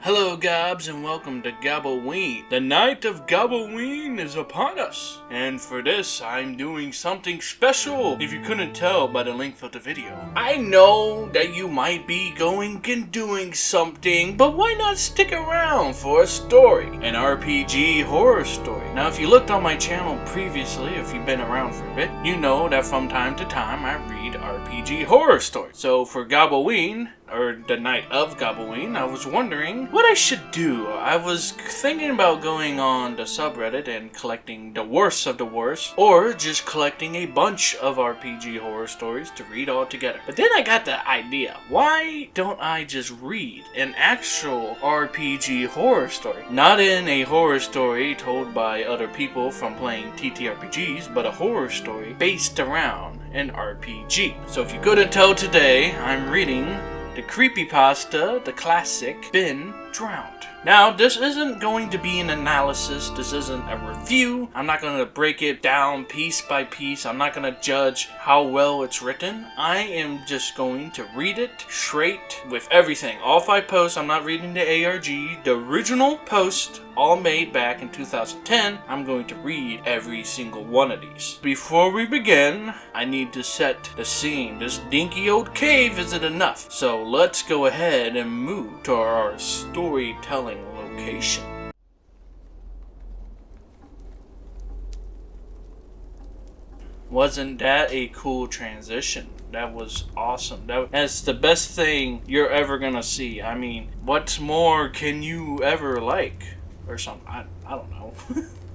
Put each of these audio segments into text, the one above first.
Hello Gobs and welcome to Gobboween. The night of Gobboween is upon us. And for this, I'm doing something special, if you couldn't tell by the length of the video. I know that you might be going and doing something, but why not stick around for a story? An RPG horror story. Now if you looked on my channel previously, if you've been around for a bit, you know that from time to time I read RPG horror stories. So for Gobboween, or the night of Gobboween, I was wondering what I should do. I was thinking about going on the subreddit and collecting the worst of the worst, or just collecting a bunch of RPG horror stories to read all together. But then I got the idea, why don't I just read an actual RPG horror story? Not in a horror story told by other people from playing TTRPGs, but a horror story based around an RPG. So if you couldn't tell today, I'm reading the Creepypasta, the classic, Been Drowned. Now, this isn't going to be an analysis, this isn't a review. I'm not going to break it down piece by piece. I'm not going to judge how well it's written. I am just going to read it straight with everything. All 5 posts, I'm not reading the ARG. The original post, all made back in 2010, I'm going to read every single one of these. Before we begin, I need to set the scene. This dinky old cave isn't enough. So let's go ahead and move to our storytelling location. Wasn't that a cool transition? That was awesome. That's the best thing you're ever gonna see. I mean, what more can you ever like? Or something. I don't know.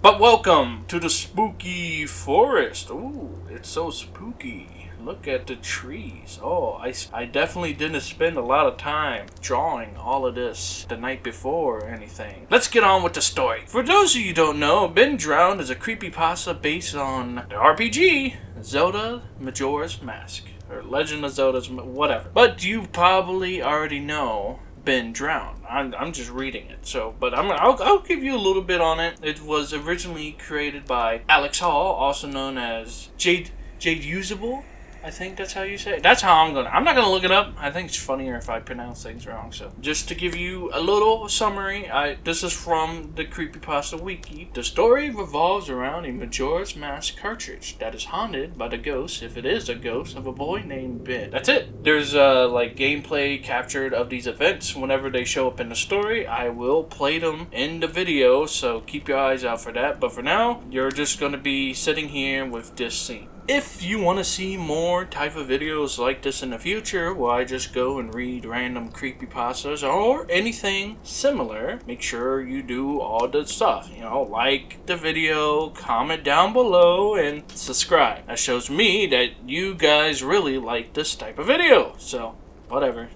But welcome to the spooky forest. Ooh, it's so spooky. Look at the trees. Oh, I definitely didn't spend a lot of time drawing all of this the night before or anything. Let's get on with the story. For those of you who don't know, Been Drowned is a creepypasta based on the RPG Zelda Majora's Mask. Or Legend of Zelda's, whatever. But you probably already know Been Drowned. I'm just reading it, so, but I'll give you a little bit on it. It was originally created by Alex Hall, also known as Jade Usable. I think that's how you say it. That's how I'm not gonna look it up. I think it's funnier if I pronounce things wrong. So just to give you a little summary, this is from the Creepypasta Wiki. The story revolves around a Majora's Mask cartridge that is haunted by the ghost, if it is a ghost, of a boy named Ben. That's it. There's like gameplay captured of these events. Whenever they show up in the story, I will play them in the video, so keep your eyes out for that. But for now, you're just gonna be sitting here with this scene. If you want to see more type of videos like this in the future, where I just go and read random creepypastas or anything similar, make sure you do all the stuff. You know, like the video, comment down below, and subscribe. That shows me that you guys really like this type of video. So, whatever.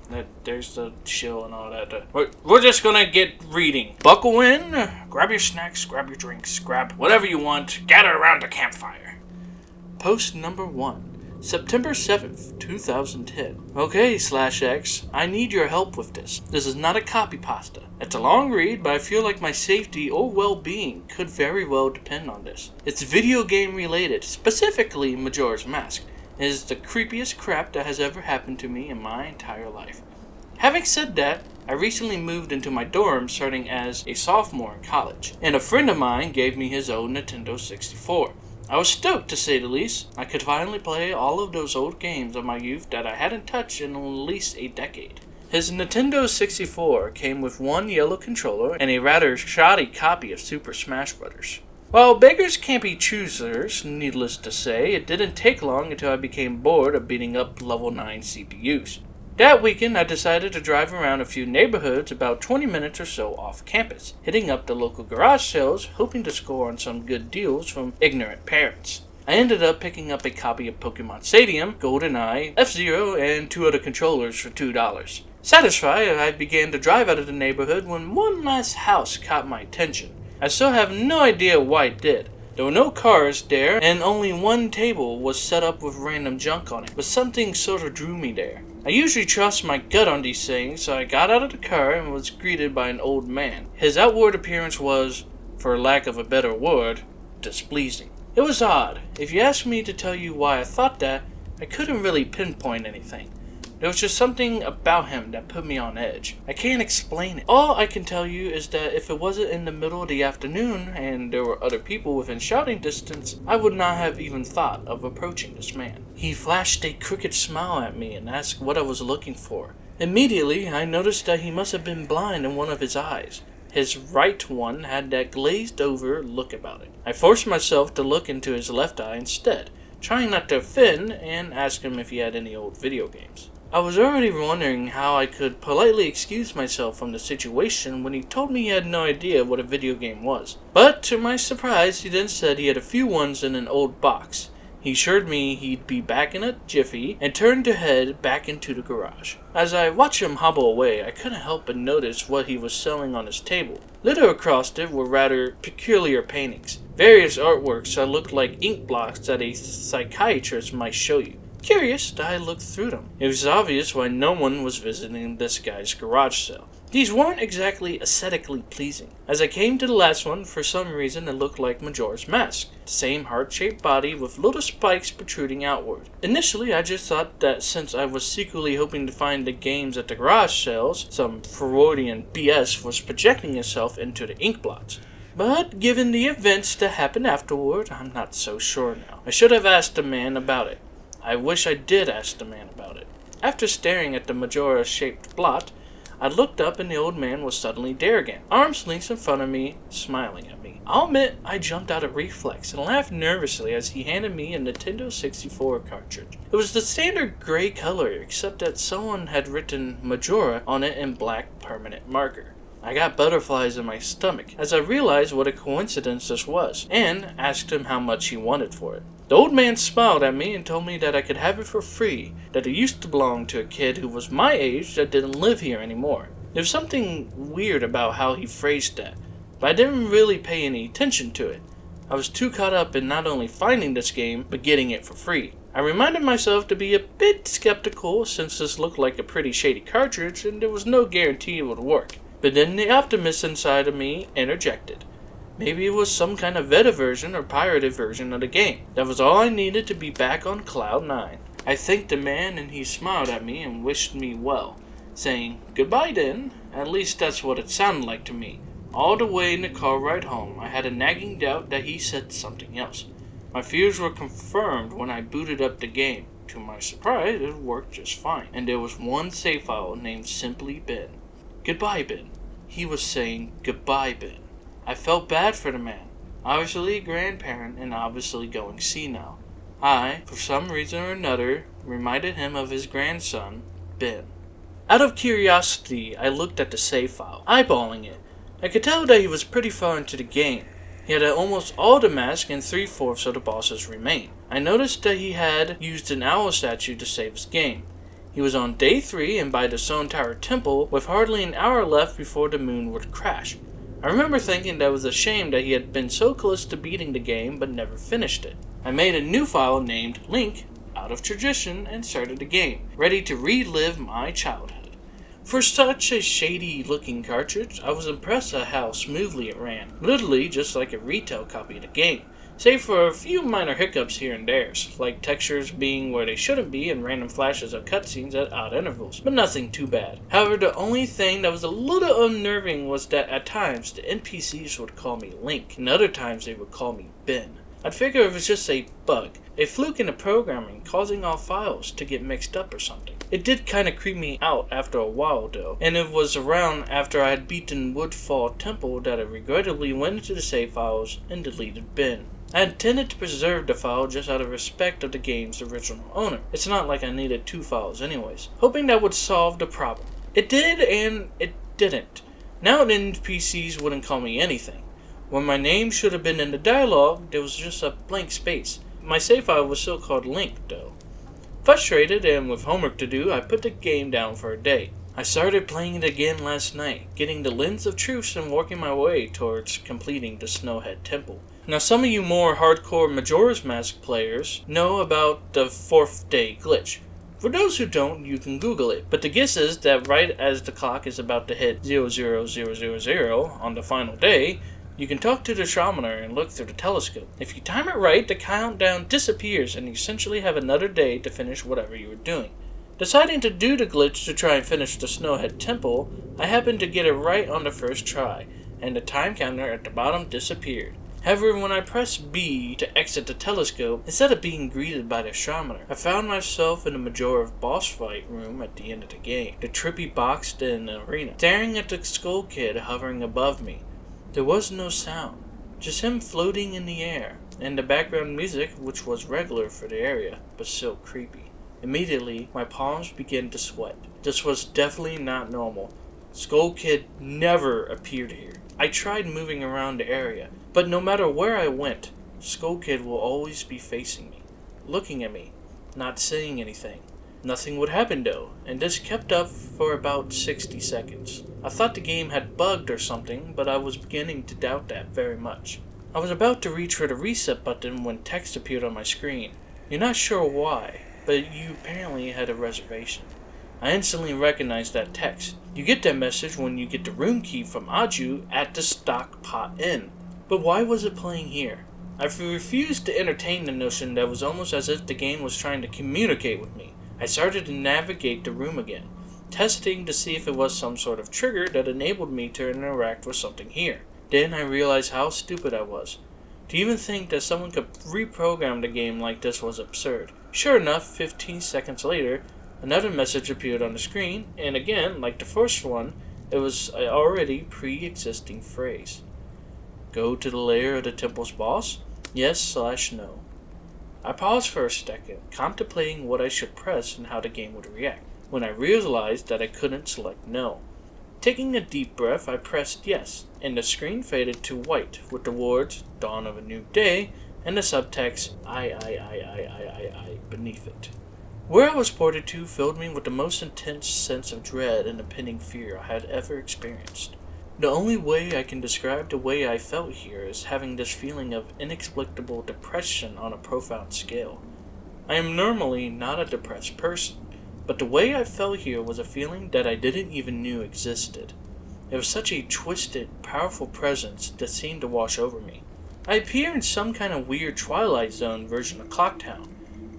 There's the shill and all that. We're just gonna get reading. Buckle in, grab your snacks, grab your drinks, grab whatever you want, gather around the campfire. Post number 1, September 7th, 2010. Okay, /X, I need your help with this. This is not a copypasta. It's a long read, but I feel like my safety or well-being could very well depend on this. It's video game related, specifically Majora's Mask. It is the creepiest crap that has ever happened to me in my entire life. Having said that, I recently moved into my dorm starting as a sophomore in college, and a friend of mine gave me his old Nintendo 64. I was stoked, to say the least. I could finally play all of those old games of my youth that I hadn't touched in at least a decade. His Nintendo 64 came with one yellow controller and a rather shoddy copy of Super Smash Bros. While beggars can't be choosers, needless to say, it didn't take long until I became bored of beating up level 9 CPUs. That weekend, I decided to drive around a few neighborhoods about 20 minutes or so off campus, hitting up the local garage sales, hoping to score on some good deals from ignorant parents. I ended up picking up a copy of Pokemon Stadium, GoldenEye, F-Zero, and 2 other controllers for $2. Satisfied, I began to drive out of the neighborhood when one last house caught my attention. I still have no idea why it did. There were no cars there, and only one table was set up with random junk on it, but something sort of drew me there. I usually trust my gut on these things, so I got out of the car and was greeted by an old man. His outward appearance was, for lack of a better word, displeasing. It was odd. If you asked me to tell you why I thought that, I couldn't really pinpoint anything. There was just something about him that put me on edge. I can't explain it. All I can tell you is that if it wasn't in the middle of the afternoon and there were other people within shouting distance, I would not have even thought of approaching this man. He flashed a crooked smile at me and asked what I was looking for. Immediately, I noticed that he must have been blind in one of his eyes. His right one had that glazed over look about it. I forced myself to look into his left eye instead, trying not to offend, and asked him if he had any old video games. I was already wondering how I could politely excuse myself from the situation when he told me he had no idea what a video game was. But to my surprise, he then said he had a few ones in an old box. He assured me he'd be back in a jiffy and turned to head back into the garage. As I watched him hobble away, I couldn't help but notice what he was selling on his table. Littered across it were rather peculiar paintings, various artworks that looked like ink blots that a psychiatrist might show you. Curious, I looked through them. It was obvious why no one was visiting this guy's garage sale. These weren't exactly aesthetically pleasing. As I came to the last one, for some reason it looked like Majora's Mask. The same heart-shaped body with little spikes protruding outward. Initially, I just thought that since I was secretly hoping to find the games at the garage sales, some Freudian BS was projecting itself into the ink blots. But given the events that happened afterward, I'm not so sure now. I should have asked the man about it. I wish I did ask the man about it. After staring at the Majora-shaped blot, I looked up and the old man was suddenly there again, arms length in front of me, smiling at me. I'll admit I jumped out of reflex and laughed nervously as he handed me a Nintendo 64 cartridge. It was the standard gray color, except that someone had written Majora on it in black permanent marker. I got butterflies in my stomach as I realized what a coincidence this was, and asked him how much he wanted for it. The old man smiled at me and told me that I could have it for free, that it used to belong to a kid who was my age that didn't live here anymore. There was something weird about how he phrased that, but I didn't really pay any attention to it. I was too caught up in not only finding this game, but getting it for free. I reminded myself to be a bit skeptical since this looked like a pretty shady cartridge and there was no guarantee it would work. But then the optimist inside of me interjected. Maybe it was some kind of beta version or pirated version of the game. That was all I needed to be back on Cloud 9. I thanked the man and he smiled at me and wished me well, saying, "Goodbye then." At least that's what it sounded like to me. All the way in the car ride home, I had a nagging doubt that he said something else. My fears were confirmed when I booted up the game. To my surprise, it worked just fine, and there was one save file named simply Ben. "Goodbye, Ben." He was saying, "Goodbye, Ben." I felt bad for the man, obviously a grandparent and obviously going senile. I, for some reason or another, reminded him of his grandson, Ben. Out of curiosity, I looked at the save file, eyeballing it. I could tell that he was pretty far into the game. He had almost all the mask and 3/4 of the bosses remain. I noticed that he had used an owl statue to save his game. He was on day 3 and by the Stone Tower Temple with hardly an hour left before the moon would crash. I remember thinking that it was a shame that he had been so close to beating the game but never finished it. I made a new file named Link, out of tradition, and started the game, ready to relive my childhood. For such a shady looking cartridge, I was impressed at how smoothly it ran, literally just like a retail copy of the game, save for a few minor hiccups here and there, like textures being where they shouldn't be and random flashes of cutscenes at odd intervals, but nothing too bad. However, the only thing that was a little unnerving was that at times the NPCs would call me Link, and other times they would call me Ben. I'd figure it was just a bug, a fluke in the programming causing all files to get mixed up or something. It did kinda creep me out after a while though, and it was around after I had beaten Woodfall Temple that I regrettably went into the save files and deleted Ben. I intended to preserve the file just out of respect of the game's original owner. It's not like I needed 2 files anyways, hoping that would solve the problem. It did and it didn't. Now the NPCs wouldn't call me anything. When my name should have been in the dialogue, there was just a blank space. My save file was still called Link though. Frustrated and with homework to do, I put the game down for a day. I started playing it again last night, getting the Lens of Truth and working my way towards completing the Snowhead Temple. Now some of you more hardcore Majora's Mask players know about the 4th day glitch. For those who don't, you can Google it, but the guess is that right as the clock is about to hit 00000 on the final day, you can talk to the astronomer and look through the telescope. If you time it right, the countdown disappears and you essentially have another day to finish whatever you were doing. Deciding to do the glitch to try and finish the Snowhead Temple, I happened to get it right on the first try, and the time counter at the bottom disappeared. However, when I pressed B to exit the telescope, instead of being greeted by the astronomer, I found myself in the Majora's boss fight room at the end of the game, the trippy boxed-in arena, staring at the Skull Kid hovering above me. There was no sound, just him floating in the air, and the background music, which was regular for the area, but still creepy. Immediately, my palms began to sweat. This was definitely not normal. Skull Kid never appeared here. I tried moving around the area, but no matter where I went, Skull Kid will always be facing me, looking at me, not saying anything. Nothing would happen though, and this kept up for about 60 seconds. I thought the game had bugged or something, but I was beginning to doubt that very much. I was about to reach for the reset button when text appeared on my screen. You're not sure why, but you apparently had a reservation. I instantly recognized that text. You get that message when you get the room key from Aju at the Stock Pot Inn. But why was it playing here? I refused to entertain the notion that it was almost as if the game was trying to communicate with me. I started to navigate the room again, testing to see if it was some sort of trigger that enabled me to interact with something here. Then I realized how stupid I was. To even think that someone could reprogram the game like this was absurd. Sure enough, 15 seconds later, another message appeared on the screen, and again, like the first one, it was an already pre-existing phrase. Go to the lair of the temple's boss? Yes/no. I paused for a second, contemplating what I should press and how the game would react, when I realized that I couldn't select no. Taking a deep breath, I pressed yes, and the screen faded to white with the words, Dawn of a New Day, and the subtext, I beneath it. Where I was ported to filled me with the most intense sense of dread and impending fear I had ever experienced. The only way I can describe the way I felt here is having this feeling of inexplicable depression on a profound scale. I am normally not a depressed person, but the way I felt here was a feeling that I didn't even know existed. It was such a twisted, powerful presence that seemed to wash over me. I appear in some kind of weird Twilight Zone version of Clocktown.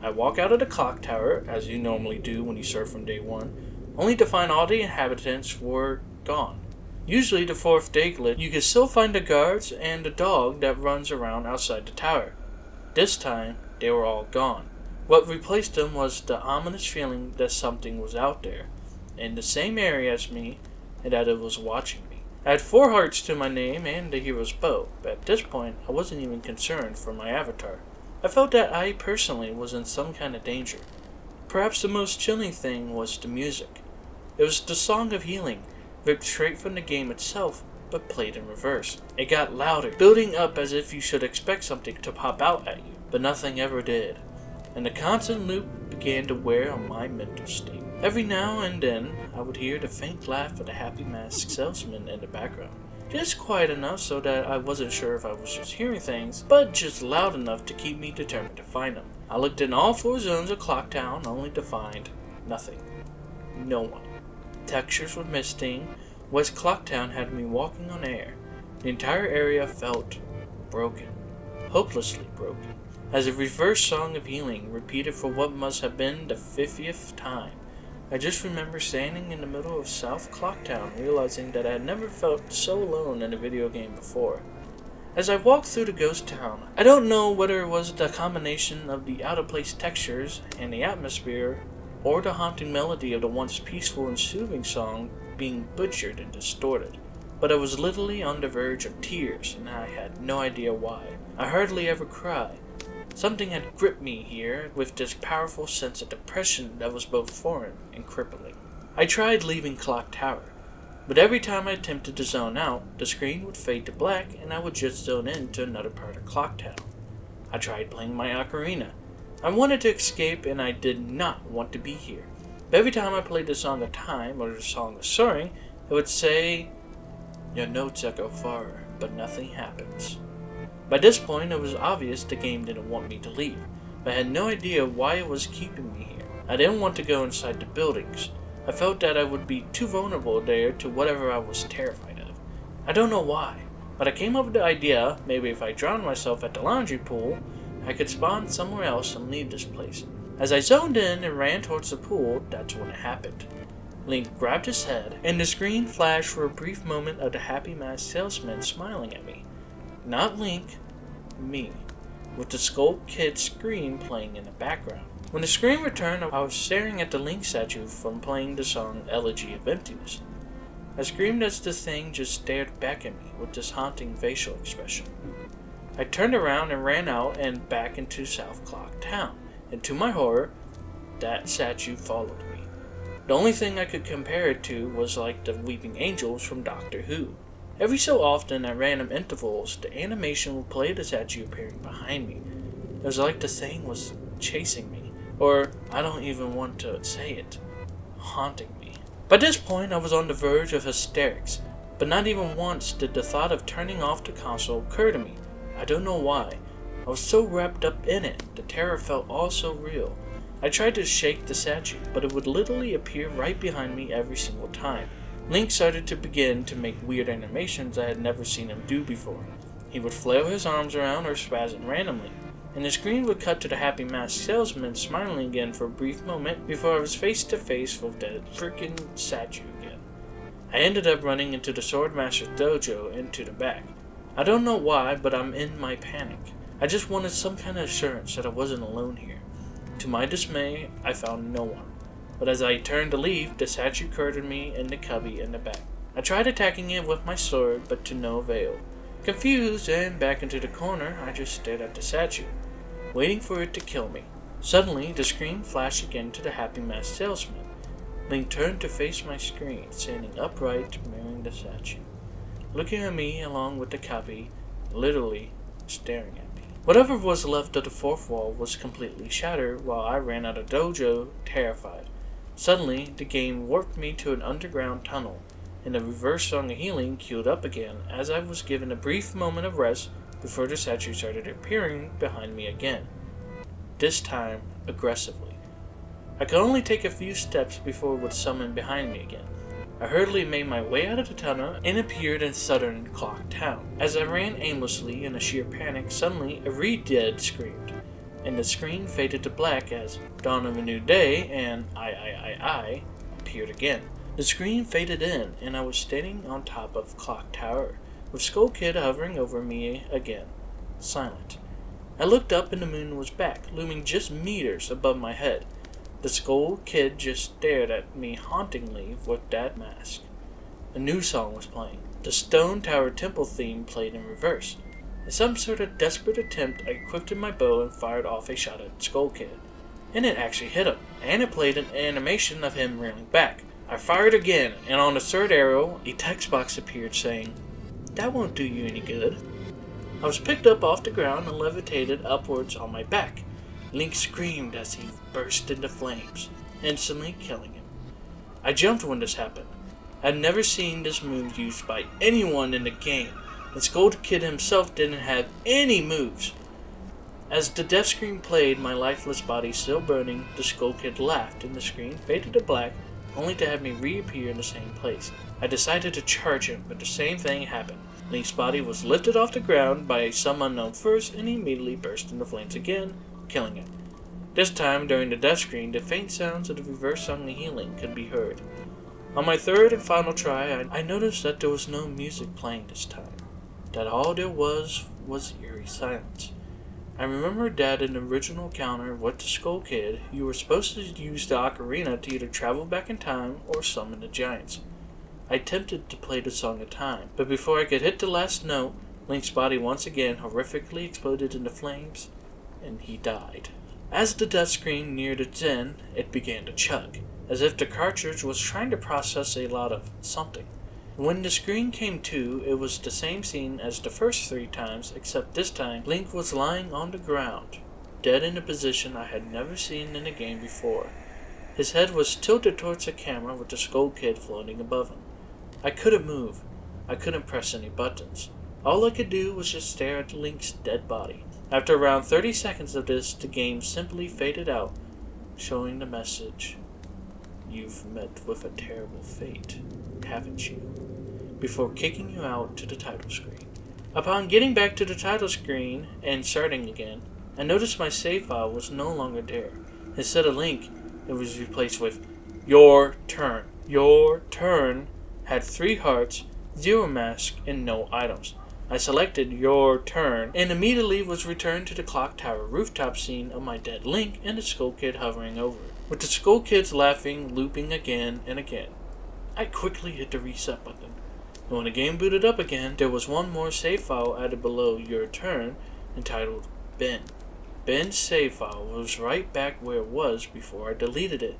I walk out of the clock tower, as you normally do when you surf from day one, only to find all the inhabitants were gone. Usually the fourth day glitch, you can still find the guards and the dog that runs around outside the tower. This time, they were all gone. What replaced them was the ominous feeling that something was out there, in the same area as me, and that it was watching me. I had 4 hearts to my name and the hero's bow, but at this point, I wasn't even concerned for my avatar. I felt that I personally was in some kind of danger. Perhaps the most chilling thing was the music. It was the Song of Healing, ripped straight from the game itself, but played in reverse. It got louder, building up as if you should expect something to pop out at you, but nothing ever did. And the constant loop began to wear on my mental state. Every now and then, I would hear the faint laugh of the happy masked salesman in the background. Just quiet enough so that I wasn't sure if I was just hearing things, but just loud enough to keep me determined to find them. I looked in all 4 zones of Clocktown only to find nothing. No one. Textures were misting. West Clocktown had me walking on air. The entire area felt broken. Hopelessly broken. As a reverse Song of Healing repeated for what must have been the 50th time. I just remember standing in the middle of South Clocktown, realizing that I had never felt so alone in a video game before. As I walked through the ghost town, I don't know whether it was the combination of the out-of-place textures and the atmosphere, or the haunting melody of the once peaceful and soothing song being butchered and distorted, but I was literally on the verge of tears, and I had no idea why. I hardly ever cry. Something had gripped me here with this powerful sense of depression that was both foreign and crippling. I tried leaving Clock Tower, but every time I attempted to zone out, the screen would fade to black and I would just zone in to another part of Clocktown. I tried playing my ocarina. I wanted to escape and I did not want to be here. But every time I played the Song of Time or the Song of Soaring, it would say, "Your notes echo far, but nothing happens." By this point, it was obvious the game didn't want me to leave, but I had no idea why it was keeping me here. I didn't want to go inside the buildings. I felt that I would be too vulnerable there to whatever I was terrified of. I don't know why, but I came up with the idea maybe if I drowned myself at the laundry pool, I could spawn somewhere else and leave this place. As I zoned in and ran towards the pool, that's when it happened. Link grabbed his head, and the screen flashed for a brief moment of the happy masked salesman smiling at me. Not Link, me, with the Skull Kid scream playing in the background. When the screen returned, I was staring at the Link statue from playing the song Elegy of Emptiness. I screamed as the thing just stared back at me with this haunting facial expression. I turned around and ran out and back into South Clock Town, and to my horror, that statue followed me. The only thing I could compare it to was like the weeping angels from Doctor Who. Every so often, at random intervals, the animation would play the statue appearing behind me. It was like the thing was chasing me, or I don't even want to say it, haunting me. By this point, I was on the verge of hysterics, but not even once did the thought of turning off the console occur to me. I don't know why. I was so wrapped up in it, the terror felt all so real. I tried to shake the statue, but it would literally appear right behind me every single time. Link started to begin to make weird animations I had never seen him do before. He would flail his arms around or spasm randomly, and the screen would cut to the happy masked salesman smiling again for a brief moment before I was face to face with that freaking statue again. I ended up running into the Swordmaster's dojo and to the back. I don't know why, but I'm in my panic. I just wanted some kind of assurance that I wasn't alone here. To my dismay, I found no one. But as I turned to leave, the statue cornered me in the cubby in the back. I tried attacking it with my sword, but to no avail. Confused and back into the corner, I just stared at the statue, waiting for it to kill me. Suddenly, the screen flashed again to the happy masked salesman. Link turned to face my screen, standing upright, mirroring the statue, looking at me along with the cubby, literally staring at me. Whatever was left of the fourth wall was completely shattered while I ran out of dojo, terrified. Suddenly, the game warped me to an underground tunnel, and the reverse song of healing queued up again as I was given a brief moment of rest before the statue started appearing behind me again. This time, aggressively. I could only take a few steps before it would summon behind me again. I hurriedly made my way out of the tunnel and appeared in Southern Clock Town. As I ran aimlessly in a sheer panic, suddenly a redead screamed, and the screen faded to black as Dawn of a New Day and I appeared again. The screen faded in, and I was standing on top of Clock Tower, with Skull Kid hovering over me again, silent. I looked up and the moon was back, looming just meters above my head. The Skull Kid just stared at me hauntingly with that mask. A new song was playing. The Stone Tower Temple theme played in reverse. In some sort of desperate attempt, I equipped my bow and fired off a shot at Skull Kid. And it actually hit him, and it played an animation of him reeling back. I fired again, and on the third arrow, a text box appeared saying, "That won't do you any good." I was picked up off the ground and levitated upwards on my back. Link screamed as he burst into flames, instantly killing him. I jumped when this happened. I'd never seen this move used by anyone in the game, and Skull Kid himself didn't have any moves. As the death screen played, my lifeless body still burning, the Skull Kid laughed and the screen faded to black, only to have me reappear in the same place. I decided to charge him, but the same thing happened. Link's body was lifted off the ground by some unknown force and he immediately burst into flames again, killing him. This time, during the death screen, the faint sounds of the reverse song of healing could be heard. On my third and final try, I noticed that there was no music playing this time. That all there was eerie silence. I remembered that in the original encounter with the Skull Kid, you were supposed to use the ocarina to either travel back in time or summon the giants. I attempted to play the Song of Time, but before I could hit the last note, Link's body once again horrifically exploded into flames, and he died. As the death screen neared its end, it began to chug, as if the cartridge was trying to process a lot of something. When the screen came to, it was the same scene as the first 3 times, except this time, Link was lying on the ground, dead in a position I had never seen in a game before. His head was tilted towards the camera with the Skull Kid floating above him. I couldn't move. I couldn't press any buttons. All I could do was just stare at Link's dead body. After around 30 seconds of this, the game simply faded out, showing the message, "You've met with a terrible fate, haven't you?" before kicking you out to the title screen. Upon getting back to the title screen and starting again, I noticed my save file was no longer there. Instead of Link, it was replaced with Your Turn. Your Turn had 3 hearts, 0 mask, and no items. I selected Your Turn and immediately was returned to the clock tower rooftop scene of my dead Link and the Skull Kid hovering over it, with the Skull Kids laughing, looping again and again. I quickly hit the reset button, and when the game booted up again, there was one more save file added below Your Turn entitled Ben. Ben's save file was right back where it was before I deleted it,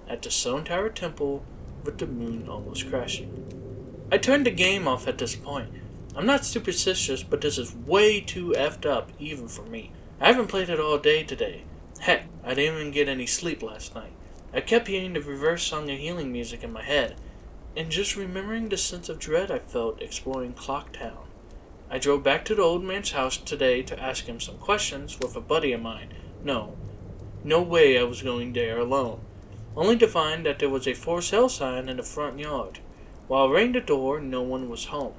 at the Stone Tower Temple with the moon almost crashing. I turned the game off at this point. I'm not superstitious, but this is way too effed up even for me. I haven't played it all day today. Heck, I didn't even get any sleep last night. I kept hearing the reverse song of healing music in my head, and just remembering the sense of dread I felt exploring Clock Town. I drove back to the old man's house today to ask him some questions with a buddy of mine. No way I was going there alone. Only to find that there was a for sale sign in the front yard. While I rang the door, no one was home.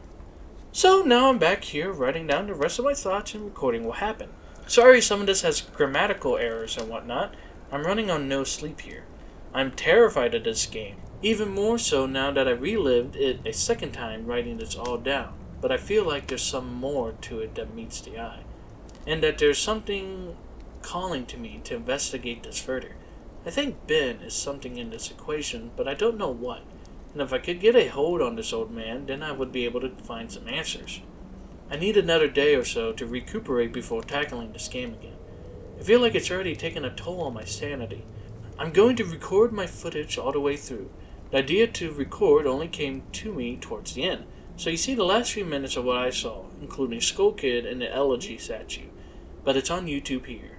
So now I'm back here writing down the rest of my thoughts and recording what happened. Sorry some of this has grammatical errors and whatnot. I'm running on no sleep here. I'm terrified of this game. Even more so now that I relived it a second time writing this all down. But I feel like there's some more to it that meets the eye. And that there's something calling to me to investigate this further. I think Ben is something in this equation, but I don't know what. And if I could get a hold on this old man, then I would be able to find some answers. I need another day or so to recuperate before tackling this game again. I feel like it's already taken a toll on my sanity. I'm going to record my footage all the way through. The idea to record only came to me towards the end, so you see the last few minutes of what I saw, including Skull Kid and the elegy statue, but it's on YouTube here.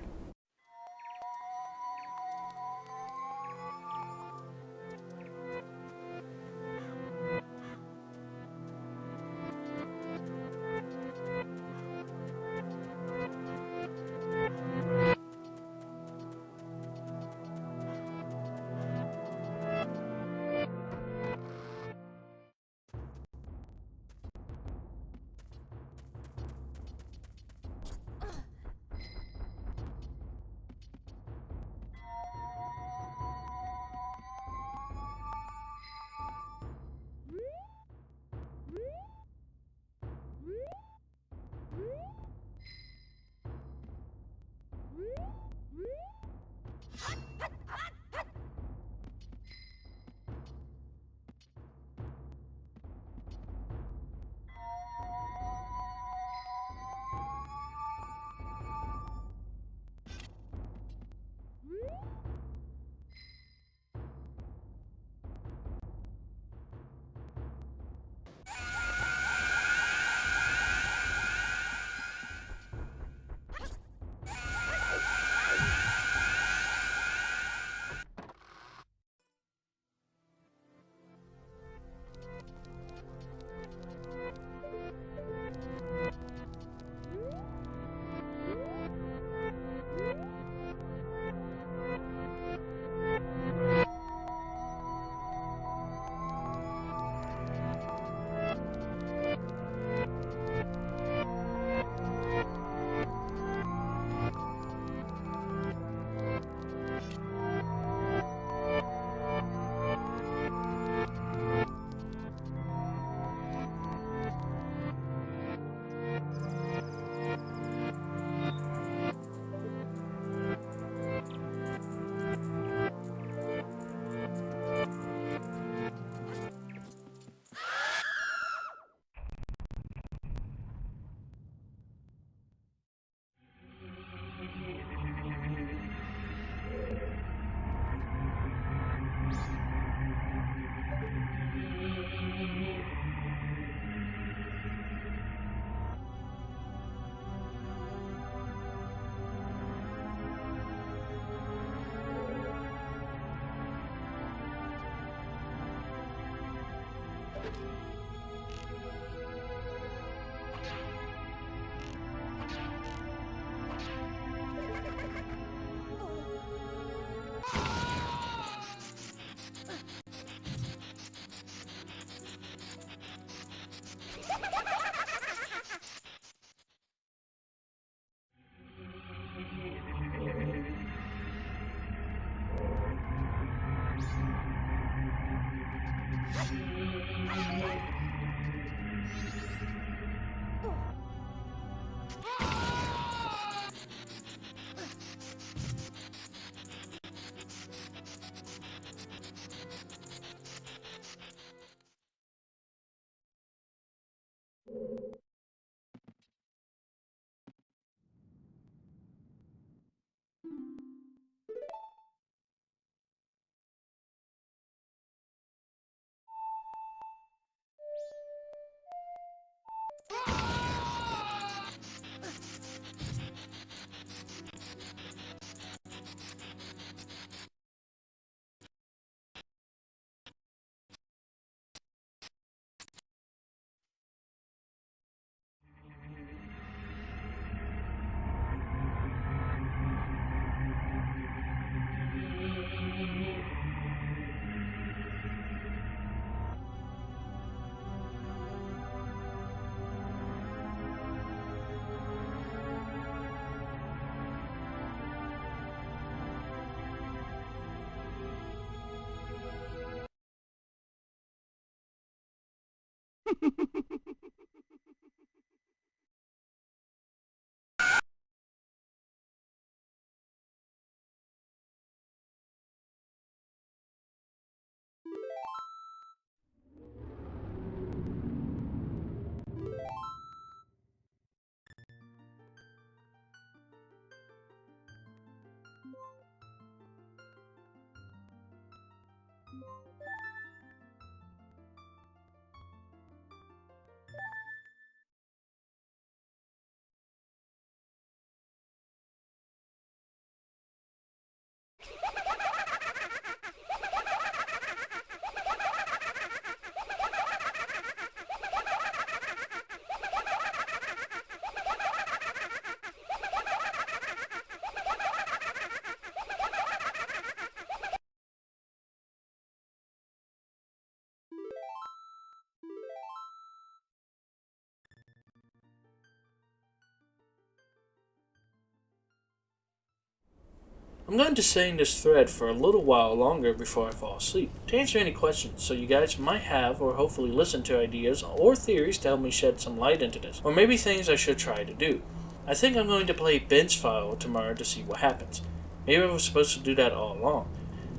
I'm going to stay in this thread for a little while longer before I fall asleep, to answer any questions, so you guys might have or hopefully listen to ideas or theories to help me shed some light into this, or maybe things I should try to do. I think I'm going to play Ben's file tomorrow to see what happens. Maybe I was supposed to do that all along.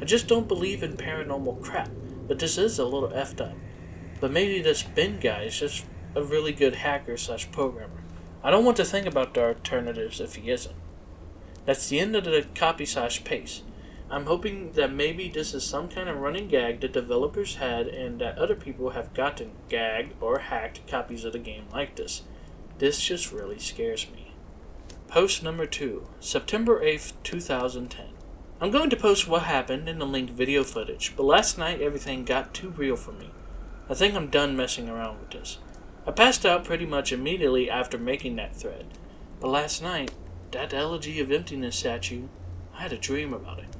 I just don't believe in paranormal crap, but this is a little effed up. But maybe this Ben guy is just a really good hacker/programmer. I don't want to think about the alternatives if he isn't. That's the end of the copy/paste. I'm hoping that maybe this is some kind of running gag the developers had and that other people have gotten gagged or hacked copies of the game like this. This just really scares me. Post number 2, September 8th, 2010. I'm going to post what happened in the linked video footage, but last night everything got too real for me. I think I'm done messing around with this. I passed out pretty much immediately after making that thread, but last night, that elegy of emptiness statue, I had a dream about it.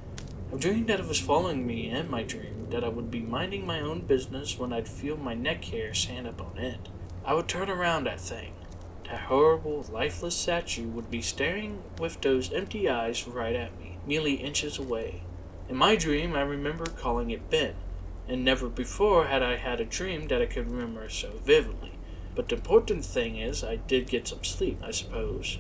I dreamed that it was following me in my dream, that I would be minding my own business when I'd feel my neck hair stand up on end. I would turn around that thing. That horrible, lifeless statue would be staring with those empty eyes right at me, nearly inches away. In my dream, I remember calling it Ben, and never before had I had a dream that I could remember so vividly. But the important thing is, I did get some sleep, I suppose.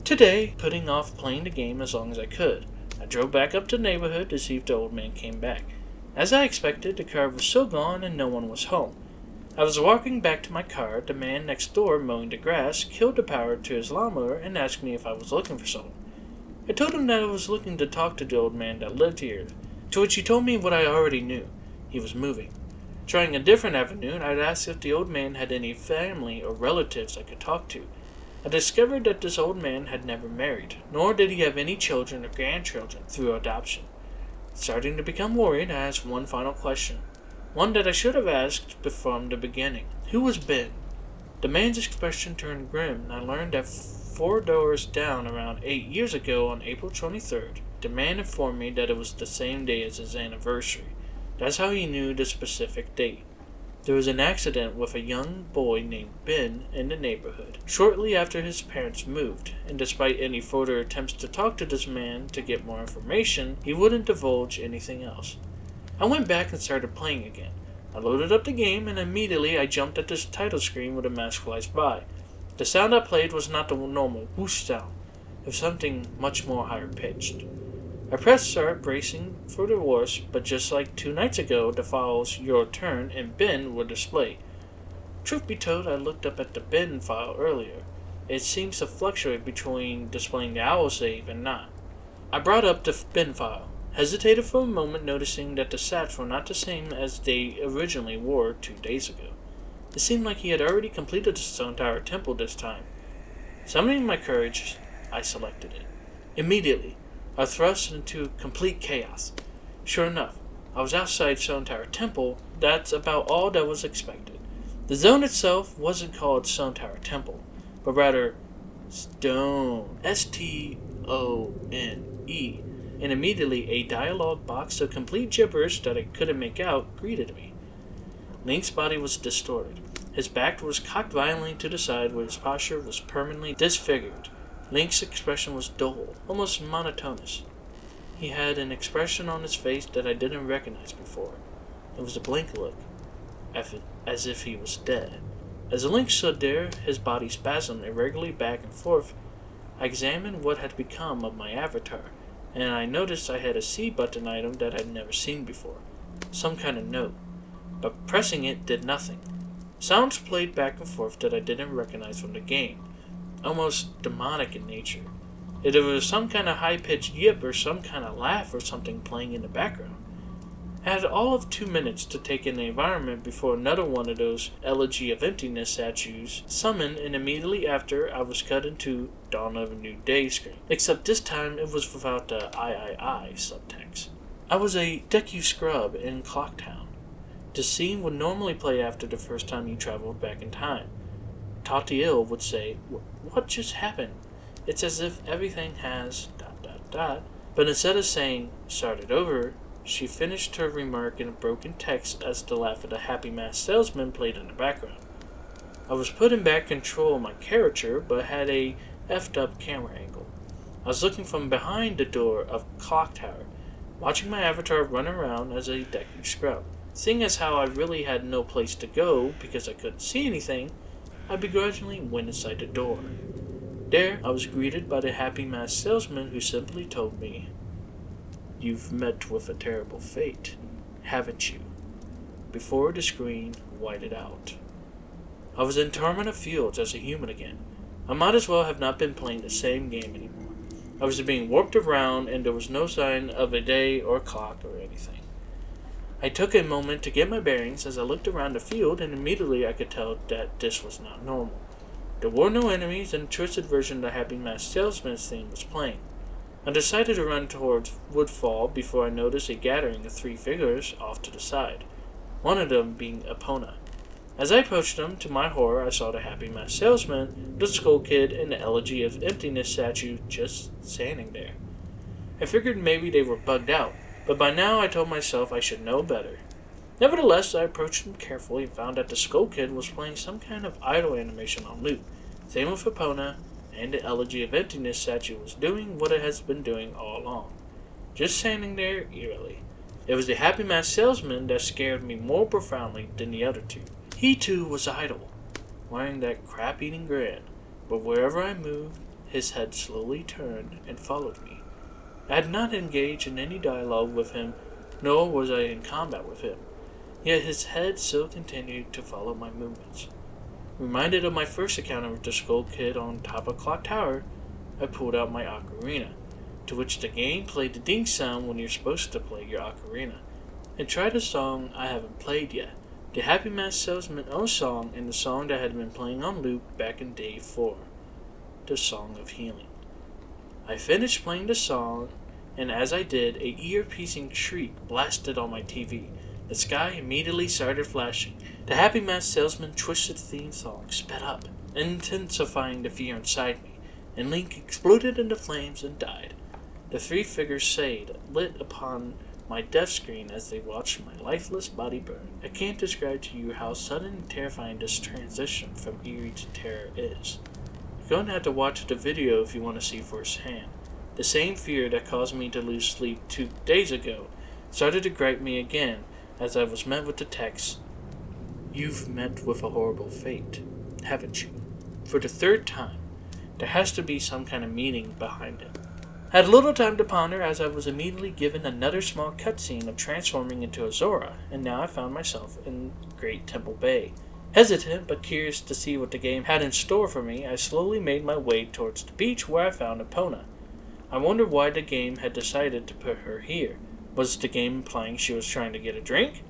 Today, putting off playing the game as long as I could, I drove back up to the neighborhood to see if the old man came back. As I expected, the car was still gone and no one was home. I was walking back to my car, the man next door mowing the grass killed the power to his lawnmower and asked me if I was looking for someone. I told him that I was looking to talk to the old man that lived here, to which he told me what I already knew. He was moving. Trying a different avenue, I'd asked if the old man had any family or relatives I could talk to. I discovered that this old man had never married, nor did he have any children or grandchildren through adoption. Starting to become worried, I asked one final question, one that I should have asked from the beginning. Who was Ben? The man's expression turned grim, and I learned that 4 doors down around 8 years ago on April 23rd, the man informed me that it was the same day as his anniversary. That's how he knew the specific date. There was an accident with a young boy named Ben in the neighborhood shortly after his parents moved, and despite any further attempts to talk to this man to get more information, he wouldn't divulge anything else. I went back and started playing again. I loaded up the game, and immediately I jumped at this title screen with a mask flies by. The sound I played was not the normal whoosh sound. It was something much more higher pitched. I pressed start, bracing for the worst, but just like 2 nights ago, the files Your Turn and Bin were displayed. Truth be told, I looked up at the bin file earlier. It seems to fluctuate between displaying the owl save and not. I brought up the bin file, hesitated for a moment, noticing that the stats were not the same as they originally were 2 days ago. It seemed like he had already completed the Stone Tower Temple this time. Summoning my courage, I selected it. Immediately, I was thrust into complete chaos. Sure enough, I was outside Stone Tower Temple. That's about all that was expected. The zone itself wasn't called Stone Tower Temple, but rather Stone, S-T-O-N-E, and immediately a dialogue box of complete gibberish that I couldn't make out greeted me. Link's body was distorted. His back was cocked violently to the side where his posture was permanently disfigured. Link's expression was dull, almost monotonous. He had an expression on his face that I didn't recognize before. It was a blank look, as if he was dead. As Link stood there, his body spasmed irregularly back and forth, I examined what had become of my avatar, and I noticed I had a C button item that I'd never seen before. Some kind of note. But pressing it did nothing. Sounds played back and forth that I didn't recognize from the game, almost demonic in nature. There was some kind of high-pitched yip or some kind of laugh or something playing in the background. I had all of 2 minutes to take in the environment before another one of those Elegy of Emptiness statues summoned, and immediately after I was cut into Dawn of a New Day screen. Except this time it was without the I subtext. I was a Deku scrub in Clocktown. The scene would normally play after the first time you traveled back in time. Tatiil would say, "What just happened?" It's as if everything has ... But instead of saying, "Started over," she finished her remark in a broken text as the laugh of the happy masked salesman played in the background. I was putting back control of my character, but had a effed up camera angle. I was looking from behind the door of Clock Tower, watching my avatar run around as a Deku scrub. Seeing as how I really had no place to go because I couldn't see anything, I begrudgingly went inside the door. There, I was greeted by the happy masked salesman who simply told me, "You've met with a terrible fate, haven't you?" Before the screen whited out. I was in Tormenta Fields as a human again. I might as well have not been playing the same game anymore. I was being warped around and there was no sign of a day or clock or anything. I took a moment to get my bearings as I looked around the field, and immediately I could tell that this was not normal. There were no enemies, and a twisted version of the Happy Masked Salesman's theme was playing. I decided to run towards Woodfall before I noticed a gathering of 3 figures off to the side, one of them being Epona. As I approached them, to my horror, I saw the Happy Masked Salesman, the Skull Kid, and the Elegy of Emptiness statue just standing there. I figured maybe they were bugged out, but by now I told myself I should know better. Nevertheless, I approached them carefully and found that the Skull Kid was playing some kind of idle animation on loop. Same with Epona, and the Elegy of Emptiness statue was doing what it has been doing all along. Just standing there eerily. It was the Happy Masked Salesman that scared me more profoundly than the other 2. He too was idle, wearing that crap-eating grin, but wherever I moved, his head slowly turned and followed me. I had not engaged in any dialogue with him, nor was I in combat with him, yet his head still continued to follow my movements. Reminded of my first encounter with the Skull Kid on top of Clock Tower, I pulled out my ocarina, to which the game played the ding sound when you're supposed to play your ocarina, and tried a song I haven't played yet, the Happy Masked Salesman's own song and the song that had been playing on loop back in Day 4, the Song of Healing. I finished playing the song, and as I did, a ear-piercing shriek blasted on my TV. The sky immediately started flashing. The Happy Masked Salesman twisted the theme song, sped up, intensifying the fear inside me, and Link exploded into flames and died. The 3 figures stayed, lit upon my death screen as they watched my lifeless body burn. I can't describe to you how sudden and terrifying this transition from eerie to terror is. You're going to have to watch the video if you want to see firsthand. The same fear that caused me to lose sleep 2 days ago started to gripe me again as I was met with the text, You've met with a horrible fate, haven't you? For the third time. There has to be some kind of meaning behind it. I had little time to ponder as I was immediately given another small cutscene of transforming into a Zora, and now I found myself in Great Temple Bay. Hesitant but curious to see what the game had in store for me, I slowly made my way towards the beach where I found Epona. I wondered why the game had decided to put her here. Was the game implying she was trying to get a drink?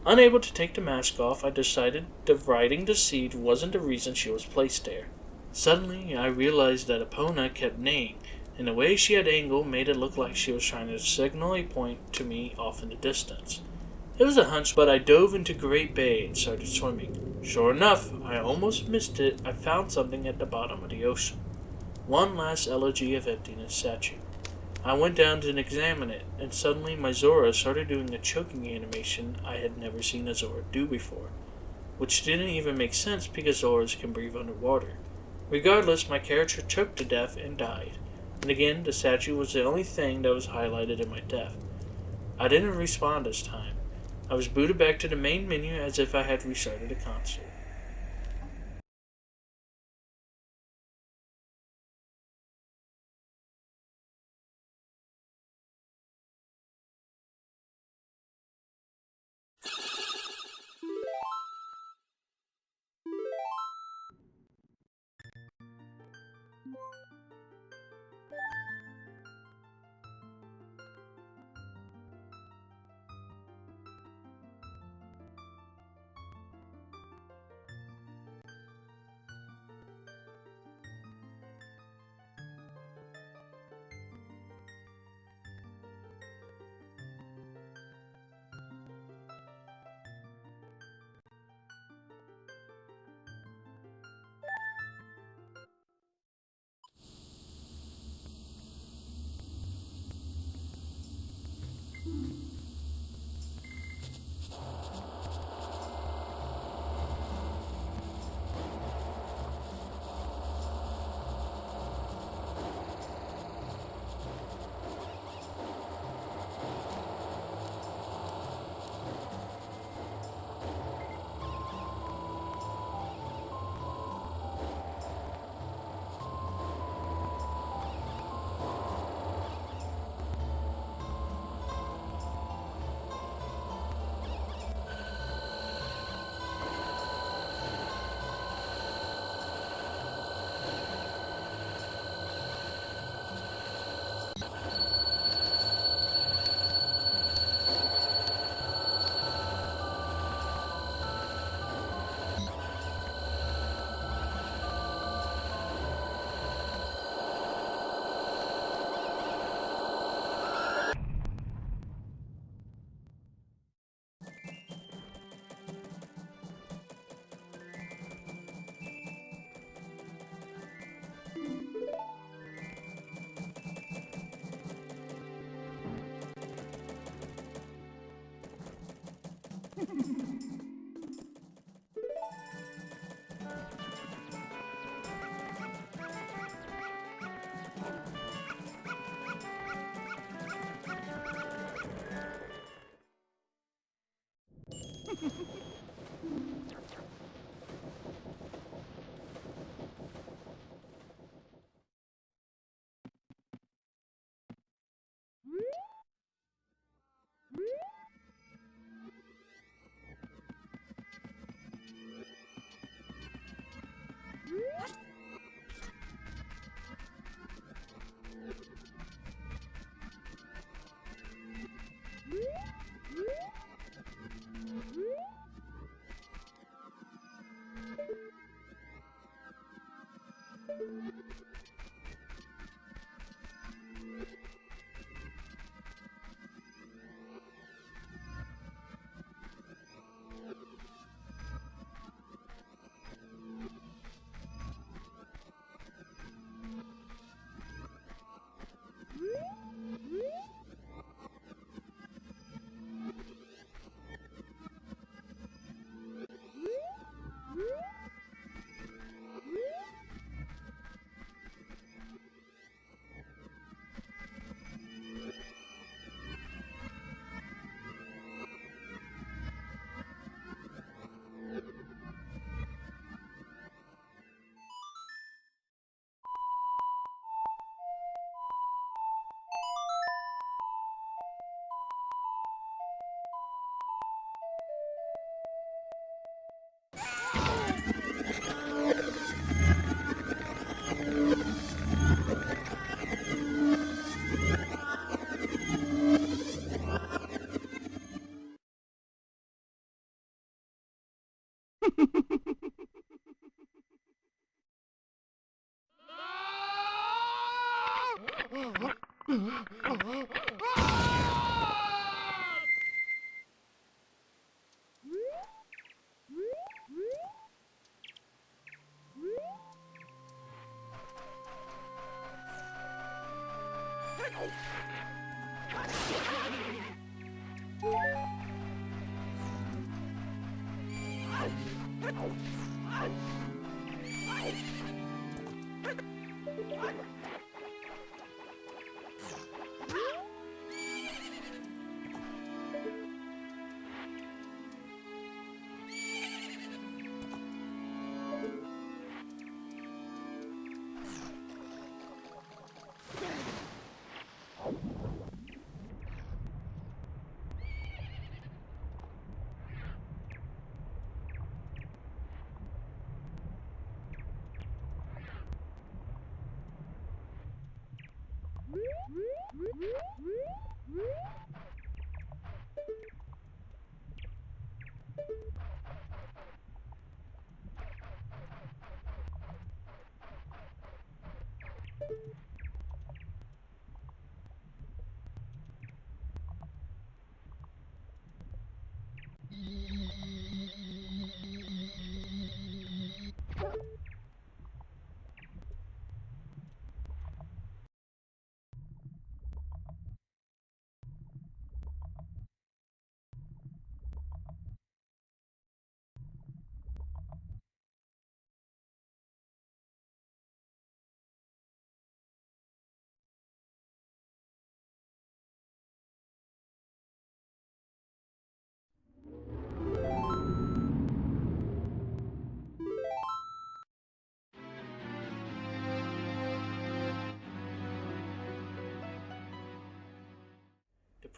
Unable to take the mask off, I decided that writing the seed wasn't the reason she was placed there. Suddenly, I realized that Epona kept neighing, and the way she had angled made it look like she was trying to signal a point to me off in the distance. It was a hunch, but I dove into Great Bay and started swimming. Sure enough, I almost missed it. I found something at the bottom of the ocean. One last elegy of emptiness statue. I went down to examine it, and suddenly my Zora started doing a choking animation I had never seen a Zora do before, which didn't even make sense because Zoras can breathe underwater. Regardless, my character choked to death and died, and again the statue was the only thing that was highlighted in my death. I didn't respawn this time. I was booted back to the main menu as if I had restarted a console.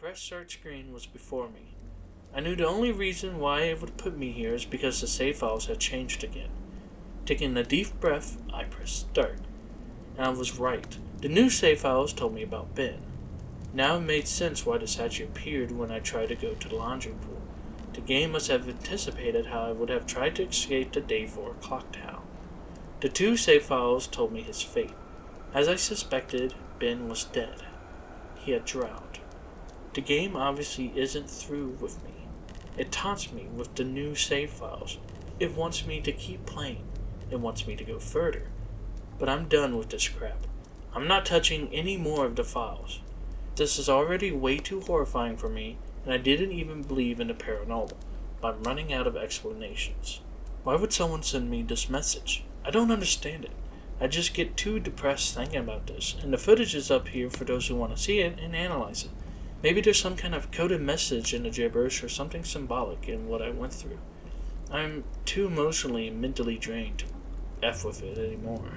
The press start screen was before me. I knew the only reason why it would put me here is because the save files had changed again. Taking a deep breath, I pressed start. And I was right. The new save files told me about Ben. Now it made sense why the statue appeared when I tried to go to the laundry pool. The game must have anticipated how I would have tried to escape the day 4 clock town. The two save files told me his fate. As I suspected, Ben was dead. He had drowned. The game obviously isn't through with me. It taunts me with the new save files. It wants me to keep playing. It wants me to go further. But I'm done with this crap. I'm not touching any more of the files. This is already way too horrifying for me, and I didn't even believe in the paranormal. But I'm running out of explanations. Why would someone send me this message? I don't understand it. I just get too depressed thinking about this, and the footage is up here for those who want to see it and analyze it. Maybe there's some kind of coded message in the gibberish or something symbolic in what I went through. I'm too emotionally and mentally drained to F with it anymore.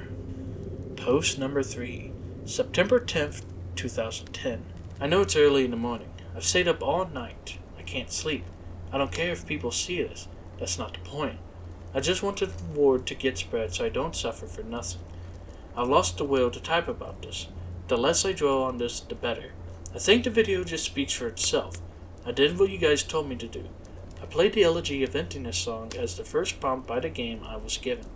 Post number 3, September 10th, 2010. I know it's early in the morning. I've stayed up all night. I can't sleep. I don't care if people see this. That's not the point. I just wanted the word to get spread so I don't suffer for nothing. I've lost the will to type about this. The less I dwell on this, the better. I think the video just speaks for itself. I did what you guys told me to do. I played the Elegy of Emptiness song as the first prompt by the game I was given.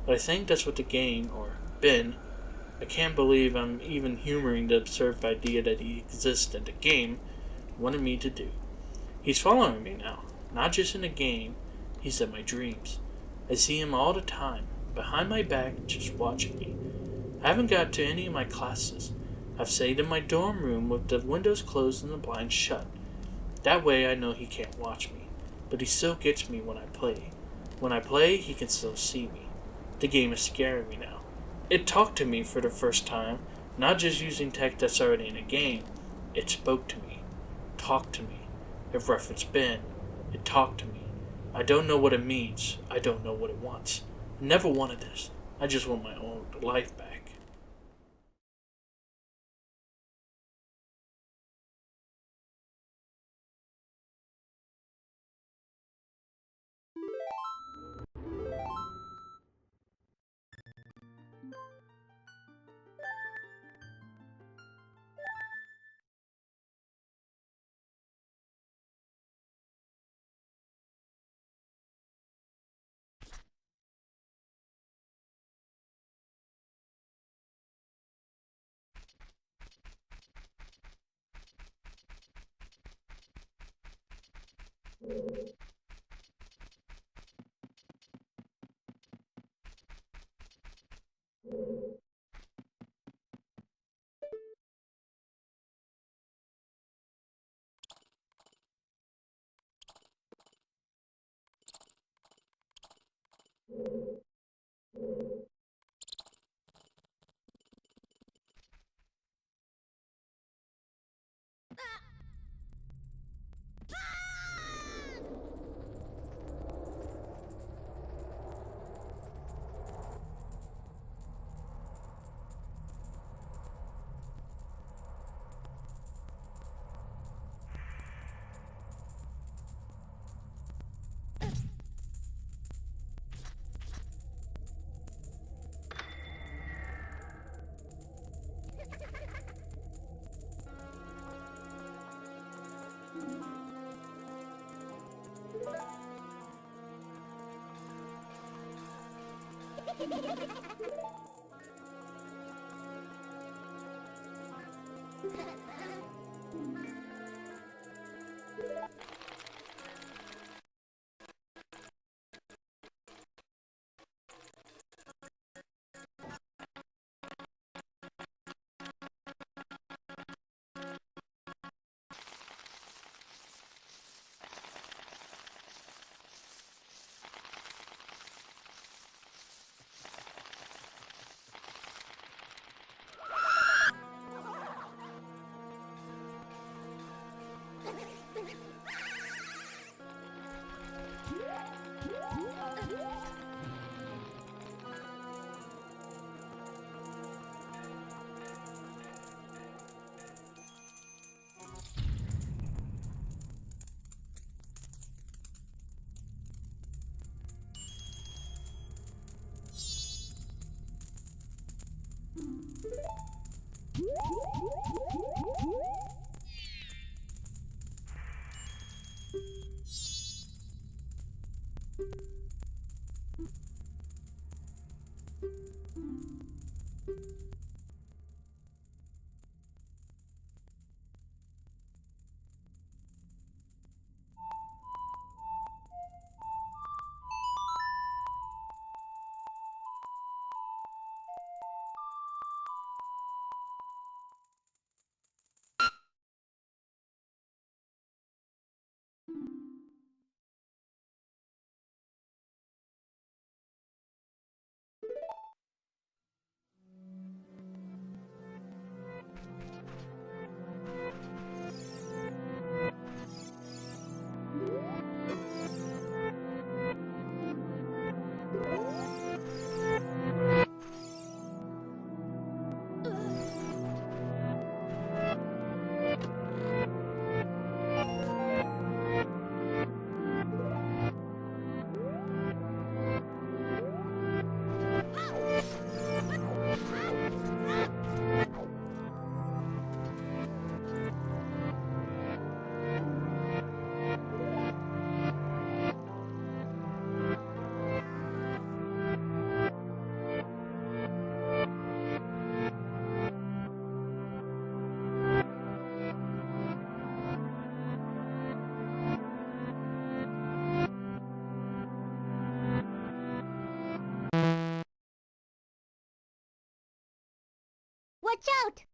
But I think that's what the game, or Ben, I can't believe I'm even humoring the absurd idea that he exists in the game, wanted me to do. He's following me now. Not just in the game, he's in my dreams. I see him all the time, behind my back, just watching me. I haven't got to any of my classes. I've stayed in my dorm room with the windows closed and the blinds shut. That way I know he can't watch me. But he still gets me when I play. When I play, he can still see me. The game is scaring me now. It talked to me for the first time, not just using tech that's already in a game. It spoke to me. Talked to me. It referenced Ben. It talked to me. I don't know what it means. I don't know what it wants. I never wanted this. I just want my own life back. Watch out!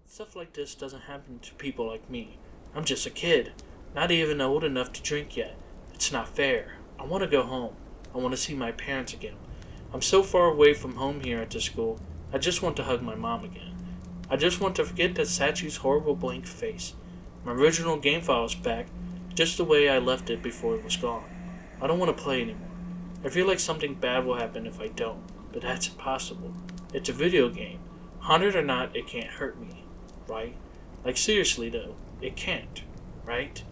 Stuff like this doesn't happen to people like me. I'm just a kid, not even old enough to drink yet. It's not fair. I want to go home. I want to see my parents again. I'm so far away from home here at the school. I just want to hug my mom again. I just want to forget that statue's horrible blank face. My original game file is back, just the way I left it before it was gone. I don't want to play anymore. I feel like something bad will happen if I don't, but that's impossible. It's a video game. Haunted or not, it can't hurt me, right? Like seriously though, it can't, right?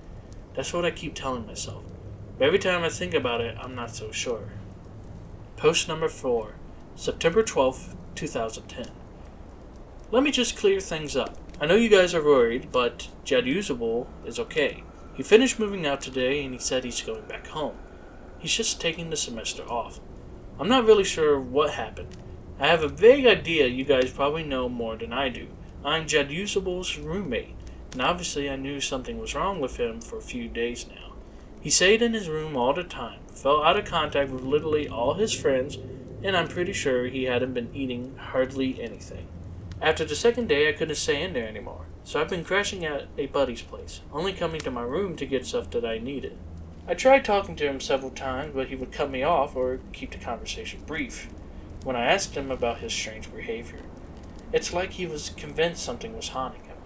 That's what I keep telling myself. But every time I think about it, I'm not so sure. Post number 4, September 12th, 2010. Let me just clear things up. I know you guys are worried, but Jed Usable is okay. He finished moving out today and he said he's going back home. He's just taking the semester off. I'm not really sure what happened. I have a vague idea you guys probably know more than I do. I'm Jed Usable's roommate, and obviously I knew something was wrong with him for a few days now. He stayed in his room all the time, fell out of contact with literally all his friends, and I'm pretty sure he hadn't been eating hardly anything. After the second day, I couldn't stay in there anymore, so I've been crashing at a buddy's place, only coming to my room to get stuff that I needed. I tried talking to him several times, but he would cut me off or keep the conversation brief when I asked him about his strange behavior. It's like he was convinced something was haunting him.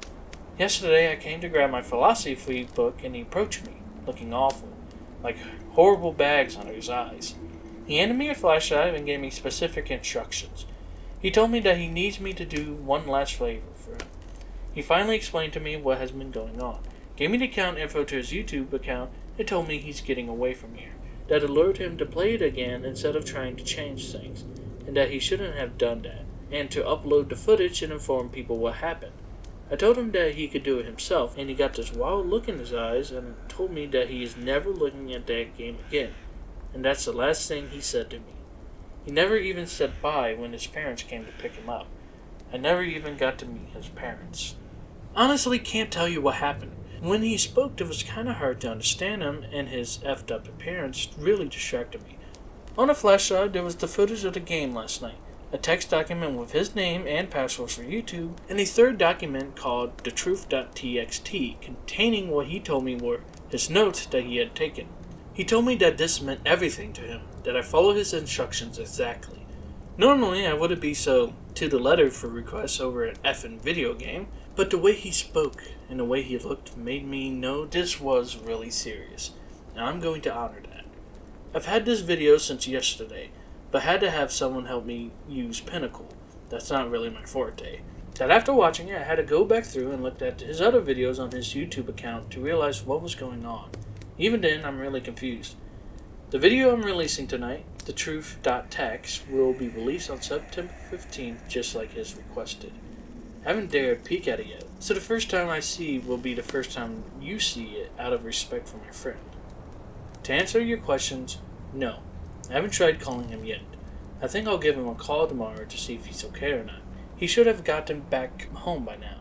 Yesterday, I came to grab my philosophy book and he approached me, looking awful, like horrible bags under his eyes. He handed me a flashlight and gave me specific instructions. He told me that he needs me to do one last favor for him. He finally explained to me what has been going on, gave me the account info to his YouTube account, and told me he's getting away from here, that it lured him to play it again instead of trying to change things, and that he shouldn't have done that, and to upload the footage and inform people what happened. I told him that he could do it himself, and he got this wild look in his eyes and told me that he is never looking at that game again, and that's the last thing he said to me. He never even said bye when his parents came to pick him up. I never even got to meet his parents. Honestly, can't tell you what happened. When he spoke, it was kind of hard to understand him, and his effed up appearance really distracted me. On the flash drive, there was the footage of the game last night, a text document with his name and passwords for YouTube, and a third document called thetruth.txt containing what he told me were his notes that he had taken. He told me that this meant everything to him, that I follow his instructions exactly. Normally, I wouldn't be so to the letter for requests over an effing video game, but the way he spoke and the way he looked made me know this was really serious, and I'm going to honor that. I've had this video since yesterday, but had to have someone help me use Pinnacle. That's not really my forte. That after watching it, I had to go back through and look at his other videos on his YouTube account to realize what was going on. Even then, I'm really confused. The video I'm releasing tonight, thetruth.txt, will be released on September 15th, just like his requested. I haven't dared peek at it yet, so the first time I see will be the first time you see it out of respect for my friend. To answer your questions, no. I haven't tried calling him yet. I think I'll give him a call tomorrow to see if he's okay or not. He should have gotten back home by now.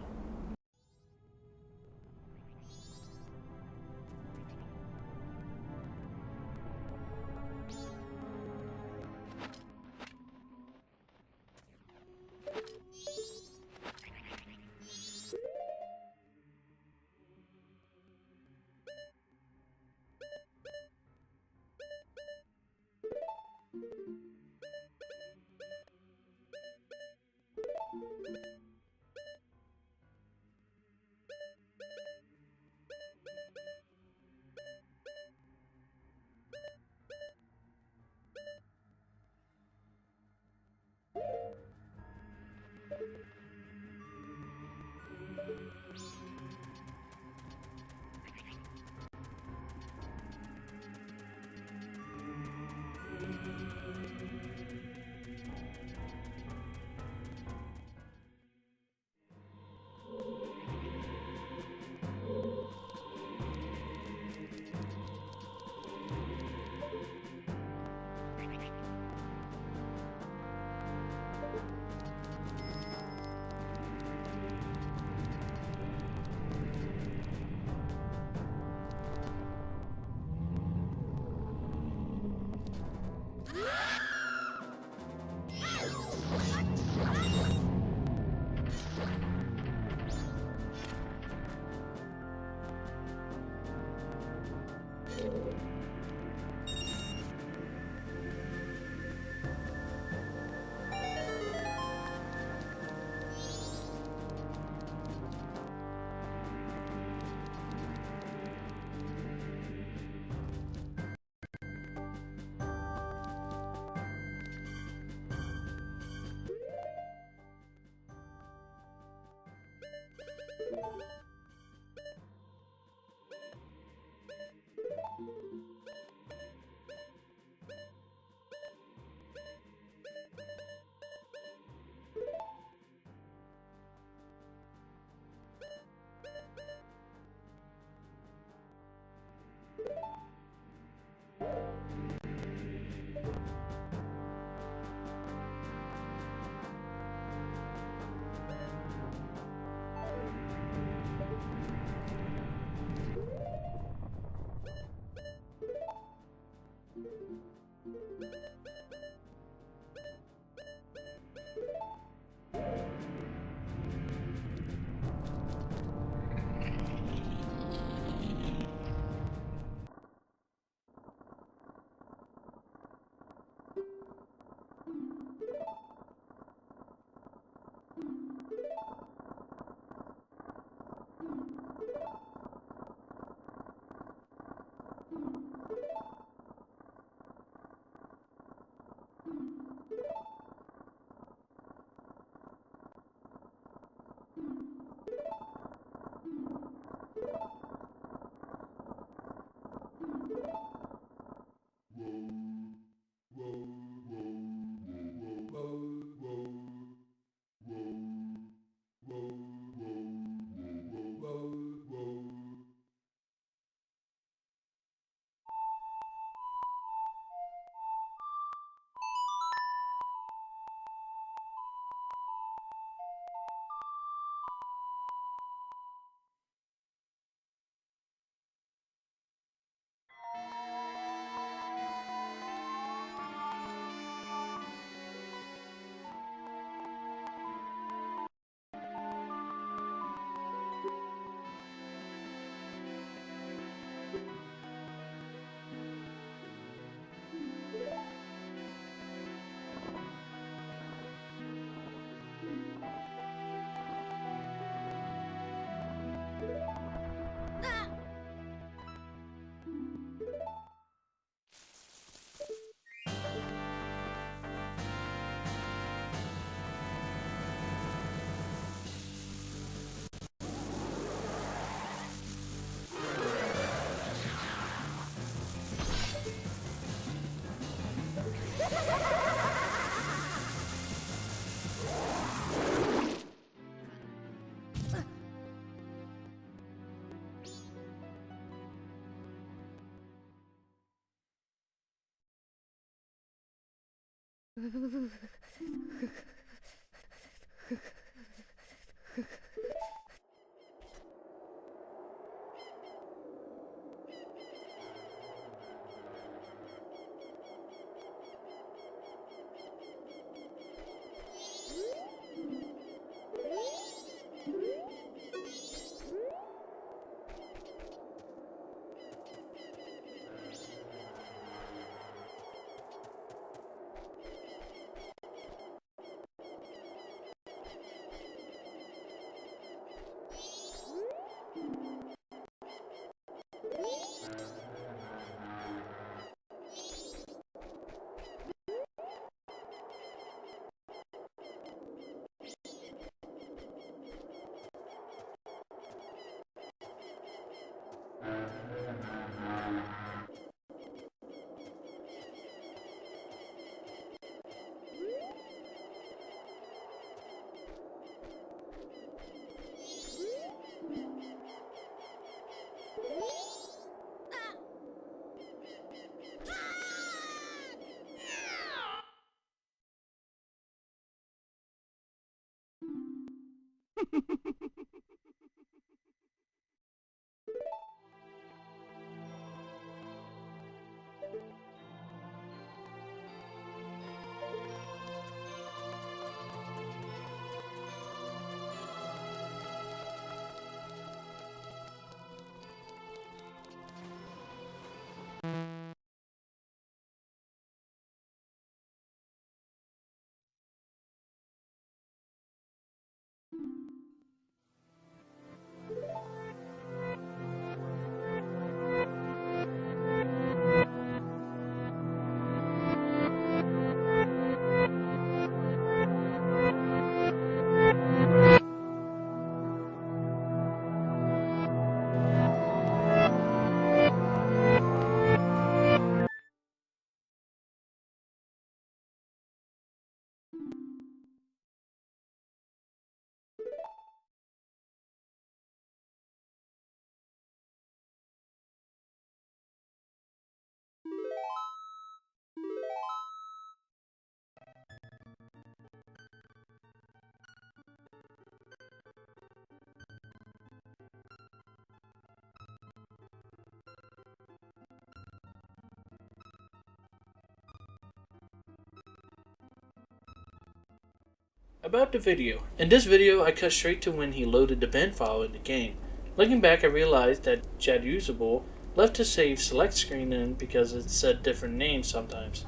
About the video. In this video, I cut straight to when he loaded the bin file in the game. Looking back, I realized that JadUsable left his save select screen in because it said different names sometimes.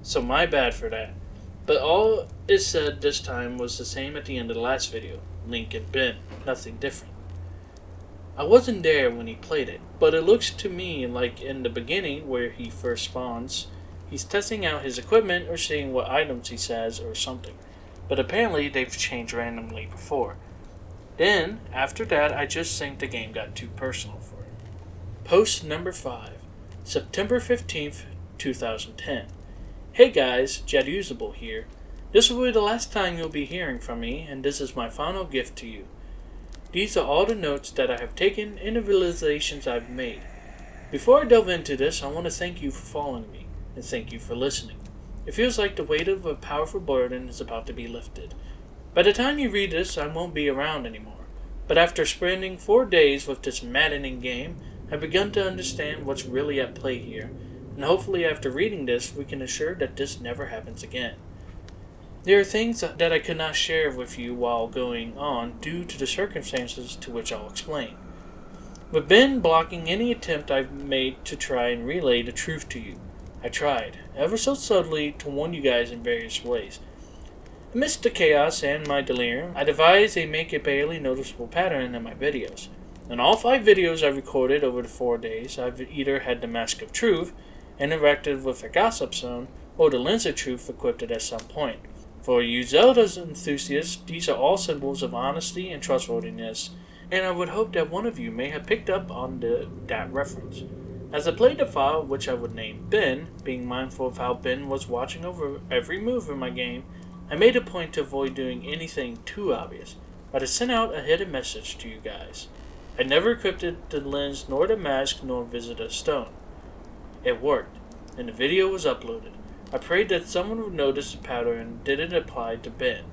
So my bad for that. But all it said this time was the same at the end of the last video. Link and bin. Nothing different. I wasn't there when he played it, but it looks to me like in the beginning where he first spawns, he's testing out his equipment or seeing what items he says or something. But apparently they've changed randomly before. Then, after that, I just think the game got too personal for him. Post number 5, September 15th, 2010. Hey guys, JadUsable here. This will be the last time you'll be hearing from me, and this is my final gift to you. These are all the notes that I have taken and the realizations I've made. Before I delve into this, I want to thank you for following me, and thank you for listening. It feels like the weight of a powerful burden is about to be lifted. By the time you read this, I won't be around anymore. But after spending 4 days with this maddening game, I've begun to understand what's really at play here, and hopefully after reading this, we can assure that this never happens again. There are things that I could not share with you while going on due to the circumstances to which I'll explain. With Ben blocking any attempt I've made to try and relay the truth to you. I tried, ever so subtly, to warn you guys in various ways. Amidst the chaos and my delirium, I devised a make it barely noticeable pattern in my videos. In all 5 videos I recorded over the 4 days, I've either had the Mask of Truth, interacted with a Gossip Zone, or the Lens of Truth equipped at some point. For you Zelda enthusiasts, these are all symbols of honesty and trustworthiness, and I would hope that one of you may have picked up on that reference. As I played the file, which I would name Ben, being mindful of how Ben was watching over every move in my game, I made a point to avoid doing anything too obvious, but I sent out a hidden message to you guys. I never equipped the lens, nor the mask, nor visited a stone. It worked, and the video was uploaded. I prayed that someone would notice the pattern and did it apply to Ben.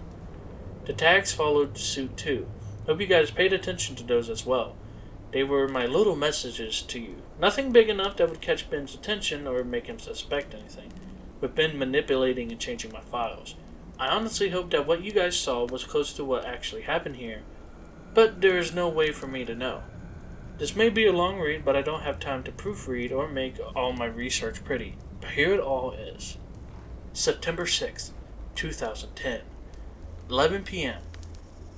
The tags followed suit too. Hope you guys paid attention to those as well. They were my little messages to you. Nothing big enough that would catch Ben's attention or make him suspect anything, with Ben manipulating and changing my files. I honestly hope that what you guys saw was close to what actually happened here, but there is no way for me to know. This may be a long read, but I don't have time to proofread or make all my research pretty. But here it all is. September 6th, 2010. 11 p.m.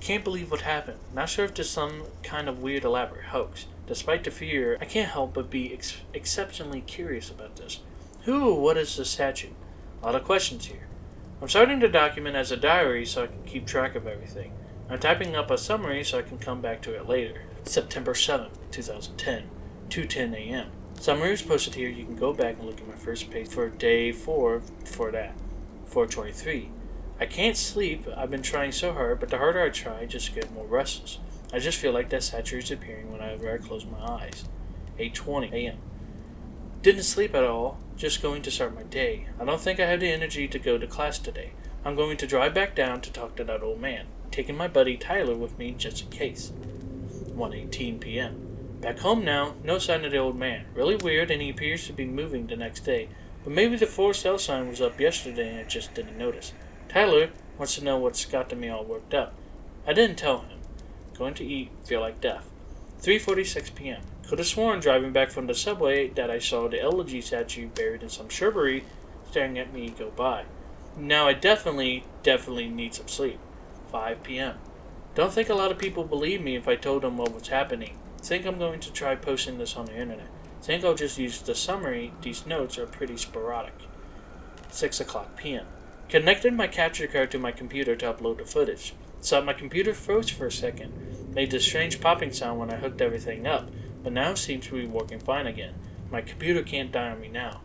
Can't believe what happened. Not sure if there's some kind of weird elaborate hoax. Despite the fear, I can't help but be exceptionally curious about this. Who or what is this statue? A lot of questions here. I'm starting the document as a diary so I can keep track of everything. I'm typing up a summary so I can come back to it later. September 7th, 2010, 2:10 a.m. Summary is posted here. You can go back and look at my first page for day 4 for that. 4:23. I can't sleep. I've been trying so hard, but the harder I try, I just get more restless. I just feel like that statue is appearing whenever I close my eyes. 8:20 a.m. Didn't sleep at all, just going to start my day. I don't think I have the energy to go to class today. I'm going to drive back down to talk to that old man, taking my buddy Tyler with me just in case. 1:18 p.m. Back home now, no sign of the old man. Really weird, and he appears to be moving the next day. But maybe the for sale sign was up yesterday and I just didn't notice. Tyler wants to know what's gotten me all worked up. I didn't tell him. Going to eat, feel like death. 3:46 p.m. Could have sworn driving back from the subway that I saw the elegy statue buried in some shrubbery staring at me go by. Now I definitely need some sleep. 5 p.m. Don't think a lot of people believe me if I told them what was happening. Think I'm going to try posting this on the internet. Think I'll just use the summary. These notes are pretty sporadic. 6 o'clock p.m. Connected my capture card to my computer to upload the footage. Thought my computer froze for a second. Made this strange popping sound when I hooked everything up, but now seems to be working fine again. My computer can't die on me now.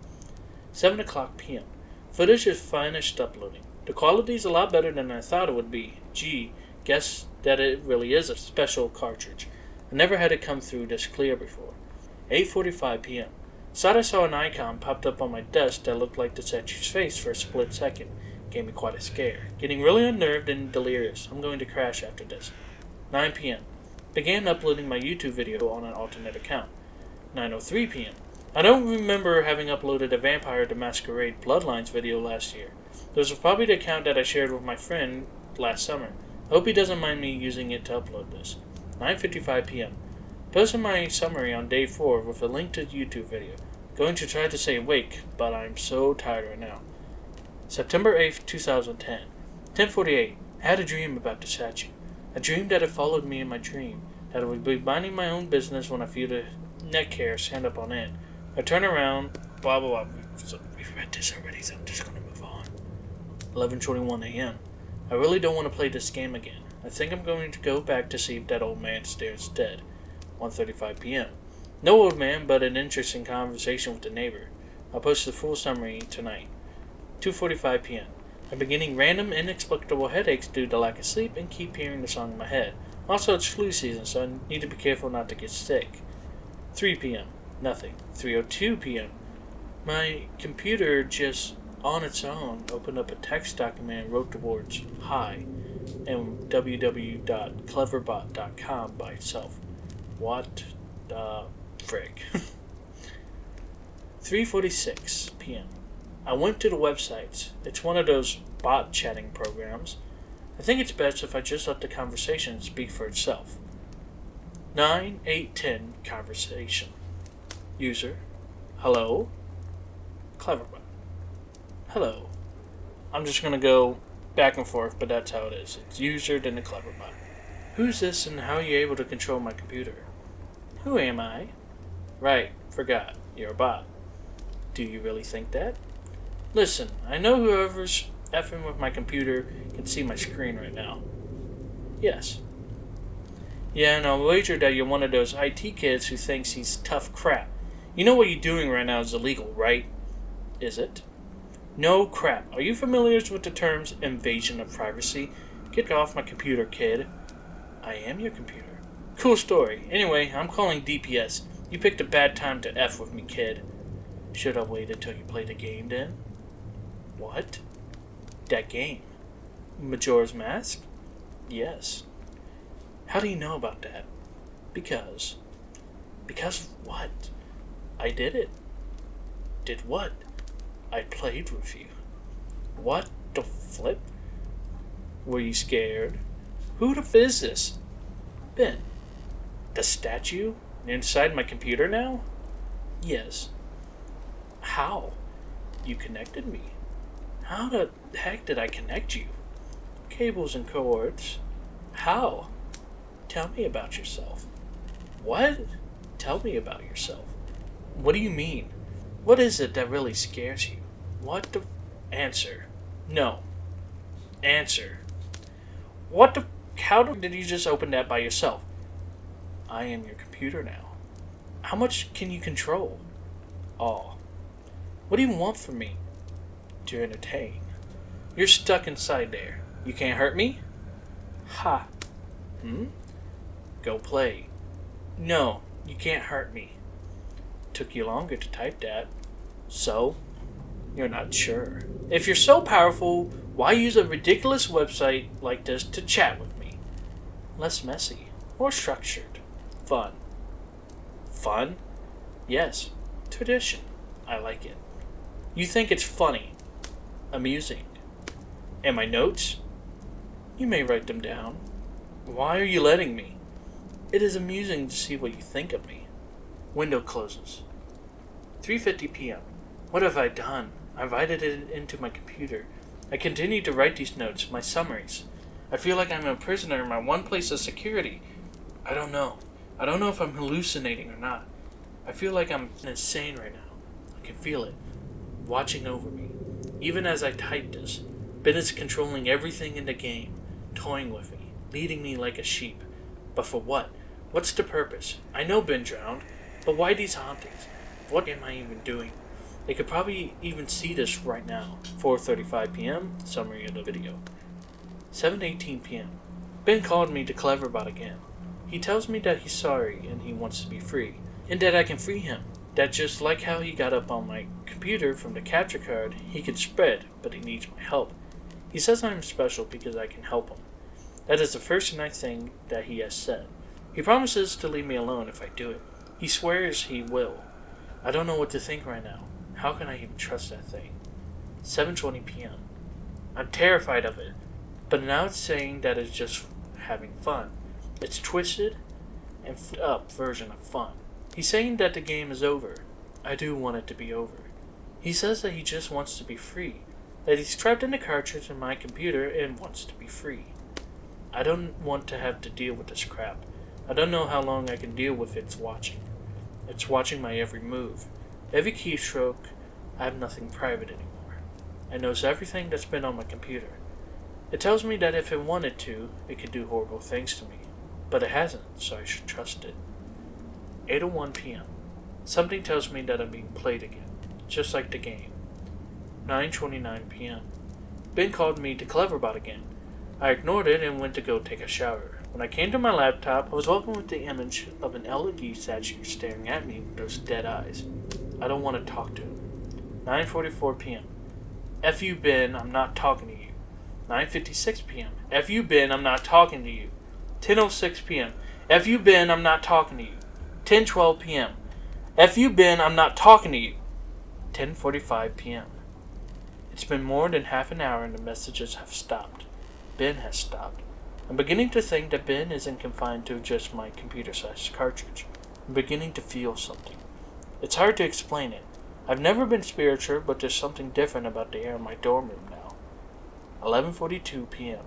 7 o'clock p.m. Footage is finished uploading. The quality is a lot better than I thought it would be. Gee, guess that it really is a special cartridge. I never had it come through this clear before. 8:45 p.m. Thought I saw an icon popped up on my desk that looked like the statue's face for a split second. Gave me quite a scare. Getting really unnerved and delirious. I'm going to crash after this. 9 p.m. Began uploading my YouTube video on an alternate account. 9:03 p.m. I don't remember having uploaded a Vampire the Masquerade Bloodlines video last year. This was probably the account that I shared with my friend last summer. I hope he doesn't mind me using it to upload this. 9:55 p.m. Posted my summary on day 4 with a link to the YouTube video. Going to try to stay awake, but I'm so tired right now. September 8th, 2010. 10:48. I had a dream about the statue. I dreamed that it followed me in my dream, that I would be minding my own business when I feel the neck hair stand up on end. I turn around, blah blah blah. So we've read this already, so I'm just gonna move on. 11:21 a.m. I really don't want to play this game again. I think I'm going to go back to see if that old man stares dead. 1:35 p.m. No old man, but an interesting conversation with the neighbor. I'll post the full summary tonight. 2:45 p.m. I'm beginning random, inexplicable headaches due to lack of sleep and keep hearing the song in my head. Also, it's flu season, so I need to be careful not to get sick. 3 p.m. Nothing. 3:02 p.m. My computer just, on its own, opened up a text document and wrote the words "Hi" and www.cleverbot.com by itself. What the frick? 3:46 p.m. I went to the website. It's one of those bot chatting programs. I think it's best if I just let the conversation speak for itself. 9, 8, 10 conversation. User. Hello? Cleverbot. Hello. I'm just gonna go back and forth, but that's how it is. It's user, then the Cleverbot. Who's this and how are you able to control my computer? Who am I? Right, forgot. You're a bot. Do you really think that? Listen, I know whoever's effing with my computer can see my screen right now. Yes. Yeah, and I'll wager that you're one of those IT kids who thinks he's tough crap. You know what you're doing right now is illegal, right? Is it? No crap. Are you familiar with the terms invasion of privacy? Get off my computer, kid. I am your computer. Cool story. Anyway, I'm calling DPS. You picked a bad time to F with me, kid. Should I wait until you play the game then? What? That game? Majora's Mask? Yes. How do you know about that? Because. Because of what? I did it. Did what? I played with you. What the flip? Were you scared? Who the f is this? Ben. The statue? Inside my computer now? Yes. How? You connected me. How the heck did I connect you? Cables and cords. How? Tell me about yourself. What? Tell me about yourself. What do you mean? What is it that really scares you? What the... Answer. No. Answer. What the... How did you just open that by yourself? I am your computer now. How much can you control? All. What do you want from me? To entertain. You're stuck inside there. You can't hurt me? Ha. Go play. No, you can't hurt me. Took you longer to type that. So? You're not sure. If you're so powerful, why use a ridiculous website like this to chat with me? Less messy. More structured. Fun. Fun? Yes. Tradition. I like it. You think it's funny. Amusing. And my notes? You may write them down. Why are you letting me? It is amusing to see what you think of me. Window closes. 3:50 p.m. What have I done? I invited it into my computer. I continue to write these notes, my summaries. I feel like I'm a prisoner in my one place of security. I don't know. I don't know if I'm hallucinating or not. I feel like I'm insane right now. I can feel it. Watching over me. Even as I type this, Ben is controlling everything in the game, toying with me, leading me like a sheep. But for what? What's the purpose? I know Ben drowned, but why these hauntings? What am I even doing? They could probably even see this right now. 4:35 p.m. Summary of the video. 7:18 p.m. Ben called me to Cleverbot again. He tells me that he's sorry and he wants to be free, and that I can free him. That just like how he got up on my computer from the capture card, he can spread, but he needs my help. He says I'm special because I can help him. That is the first nice thing that he has said. He promises to leave me alone if I do it. He swears he will. I don't know what to think right now. How can I even trust that thing? 7:20 p.m. I'm terrified of it. but now it's saying that it's just having fun. It's twisted and up version of fun. He's saying that the game is over. I do want it to be over. He says that he just wants to be free, that he's trapped in the cartridge in my computer and wants to be free. I don't want to have to deal with this crap. I don't know how long I can deal with its watching. It's watching my every move, every keystroke. I have nothing private anymore. It knows everything that's been on my computer. It tells me that if it wanted to, it could do horrible things to me. But it hasn't, so I should trust it. 8:01 p.m. Something tells me that I'm being played again, just like the game. 9:29 p.m. Ben called me to Cleverbot again. I ignored it and went to go take a shower. When I came to my laptop, I was welcomed with the image of an LED statue staring at me with those dead eyes. I don't want to talk to him. 9:44 p.m. F you, Ben, I'm not talking to you. 9:56 p.m. F you, Ben, I'm not talking to you. 10:06 p.m. F you, Ben, I'm not talking to you. 10:12 p.m. F you, Ben, I'm not talking to you. 10:45 p.m. It's been more than half an hour and the messages have stopped. Ben has stopped. I'm beginning to think that Ben isn't confined to just my computer-sized cartridge. I'm beginning to feel something. It's hard to explain it. I've never been spiritual, but there's something different about the air in my dorm room now. 11:42 p.m.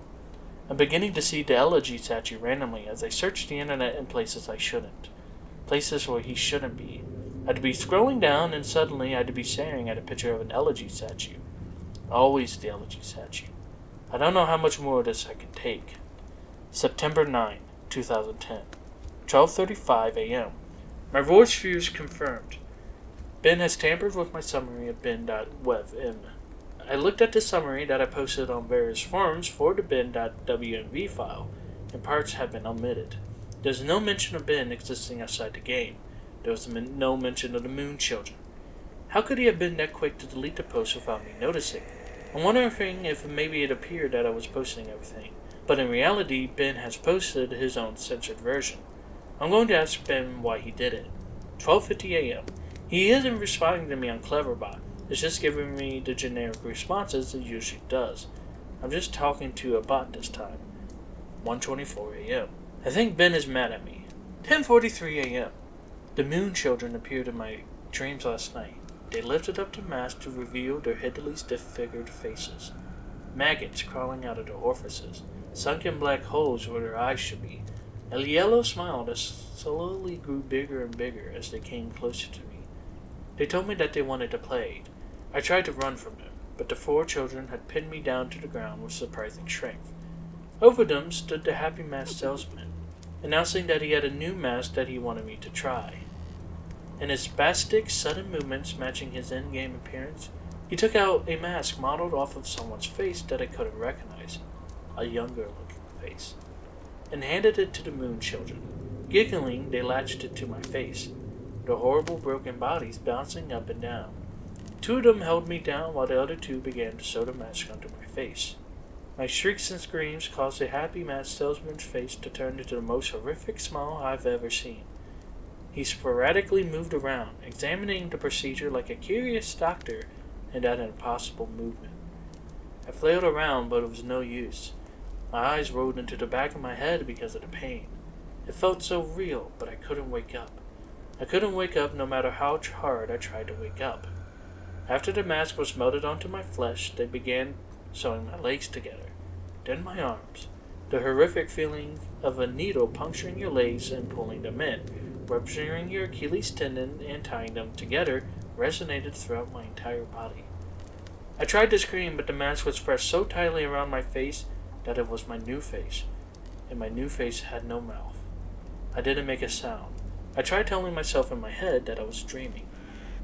I'm beginning to see the elegy statue randomly as I search the internet in places I shouldn't. Places where he shouldn't be. I'd be scrolling down and suddenly I'd be staring at a picture of an elegy statue. Always the elegy statue. I don't know how much more of this I can take. September 9, 2010. 12:35 a.m. My worst fears confirmed. Ben has tampered with my summary of ben.webm. I looked at the summary that I posted on various forums for the ben.wnv file, and parts have been omitted. There's no mention of Ben existing outside the game. There was no mention of the Moon Children. How could he have been that quick to delete the post without me noticing? I'm wondering if maybe it appeared that I was posting everything, but in reality, Ben has posted his own censored version. I'm going to ask Ben why he did it. 12:50 a.m. He isn't responding to me on Cleverbot. It's just giving me the generic responses it usually does. I'm just talking to a bot this time. 1:24 a.m. I think Ben is mad at me. 10:43 a.m. The Moon Children appeared in my dreams last night. They lifted up the mask to reveal their hideously disfigured faces. Maggots crawling out of their orifices. Sunken black holes where their eyes should be. A yellow smile that slowly grew bigger and bigger as they came closer to me. They told me that they wanted to play. I tried to run from them, but the 4 children had pinned me down to the ground with surprising strength. Over them stood the happy masked salesman, announcing that he had a new mask that he wanted me to try. In his spastic, sudden movements matching his in-game appearance, he took out a mask modeled off of someone's face that I couldn't recognize, a younger-looking face, and handed it to the Moon Children. Giggling, they latched it to my face, their horrible broken bodies bouncing up and down. 2 of them held me down while the other 2 began to sew the mask onto my face. My shrieks and screams caused the happy masked salesman's face to turn into the most horrific smile I've ever seen. He sporadically moved around, examining the procedure like a curious doctor and at an impossible movement. I flailed around, but it was no use. My eyes rolled into the back of my head because of the pain. It felt so real, but I couldn't wake up. I couldn't wake up no matter how hard I tried to wake up. After the mask was melted onto my flesh, they began sewing my legs together, then my arms. The horrific feeling of a needle puncturing your legs and pulling them in, rupturing your Achilles tendon and tying them together, resonated throughout my entire body. I tried to scream, but the mask was pressed so tightly around my face that it was my new face, and my new face had no mouth. I didn't make a sound. I tried telling myself in my head that I was dreaming.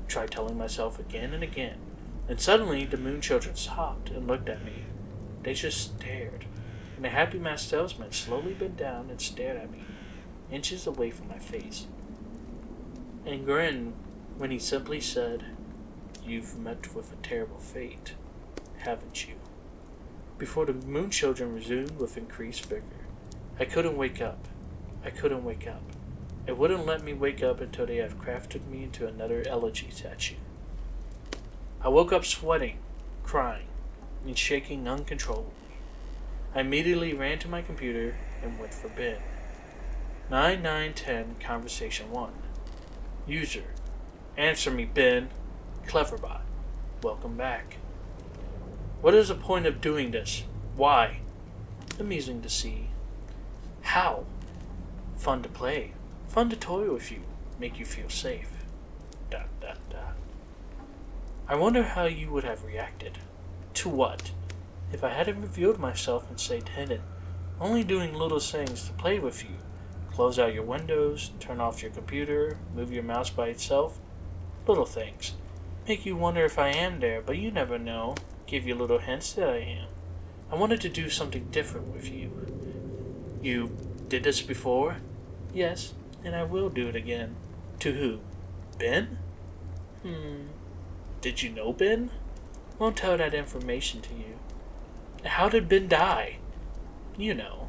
I tried telling myself again and again, and suddenly the Moon Children stopped and looked at me. They just stared, and the happy masked salesman slowly bent down and stared at me, inches away from my face, and grinned when he simply said, "You've met with a terrible fate, haven't you?" Before the Moon Children resumed with increased vigor. I couldn't wake up. I couldn't wake up. It wouldn't let me wake up until they had crafted me into another elegy statue. I woke up sweating, crying, and shaking uncontrollably. I immediately ran to my computer and went for Ben. 9910 Conversation 1. User. Answer me, Ben. Cleverbot. Welcome back. What is the point of doing this? Why? Amusing to see. How? Fun to play. Fun to toy with you. Make you feel safe. ... I wonder how you would have reacted. To what? If I hadn't revealed myself and stayed hidden, only doing little things to play with you. Close out your windows, turn off your computer, move your mouse by itself. Little things. Make you wonder if I am there, but you never know. Give you little hints that I am. I wanted to do something different with you. You did this before? Yes, and I will do it again. To who? Ben? Did you know Ben? Won't tell that information to you. How did Ben die? You know.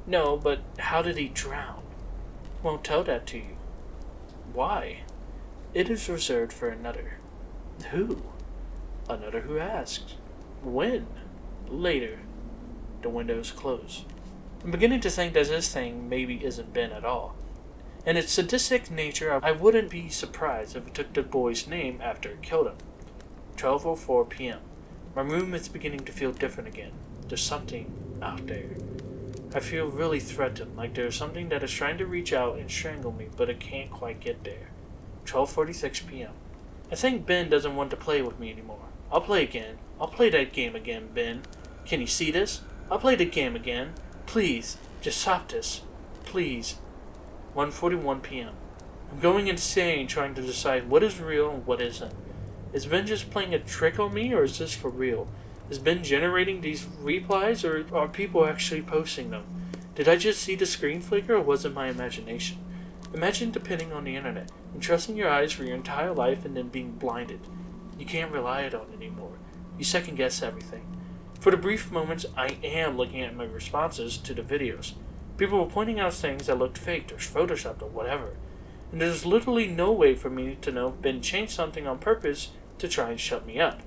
No, but how did he drown? Won't tell that to you. Why? It is reserved for another. Who? Another who asks. When? Later. The window is closed. I'm beginning to think that this thing maybe isn't Ben at all. In its sadistic nature, I wouldn't be surprised if it took the boy's name after it killed him. 12:04 p.m. My room is beginning to feel different again. There's something out there. I feel really threatened, like there's something that is trying to reach out and strangle me, but it can't quite get there. 12:46 p.m. I think Ben doesn't want to play with me anymore. I'll play again. I'll play that game again, Ben. Can you see this? I'll play the game again. Please, just stop this. Please. 1:41 p.m. I'm going insane trying to decide what is real and what isn't. Is Ben just playing a trick on me, or is this for real? Is Ben generating these replies, or are people actually posting them? Did I just see the screen flicker, or was it my imagination? Imagine depending on the internet, and trusting your eyes for your entire life and then being blinded. You can't rely on it anymore. You second guess everything. For the brief moments, I am looking at my responses to the videos. People were pointing out things that looked faked or photoshopped or whatever. And there's literally no way for me to know if Ben changed something on purpose to try and shut me up.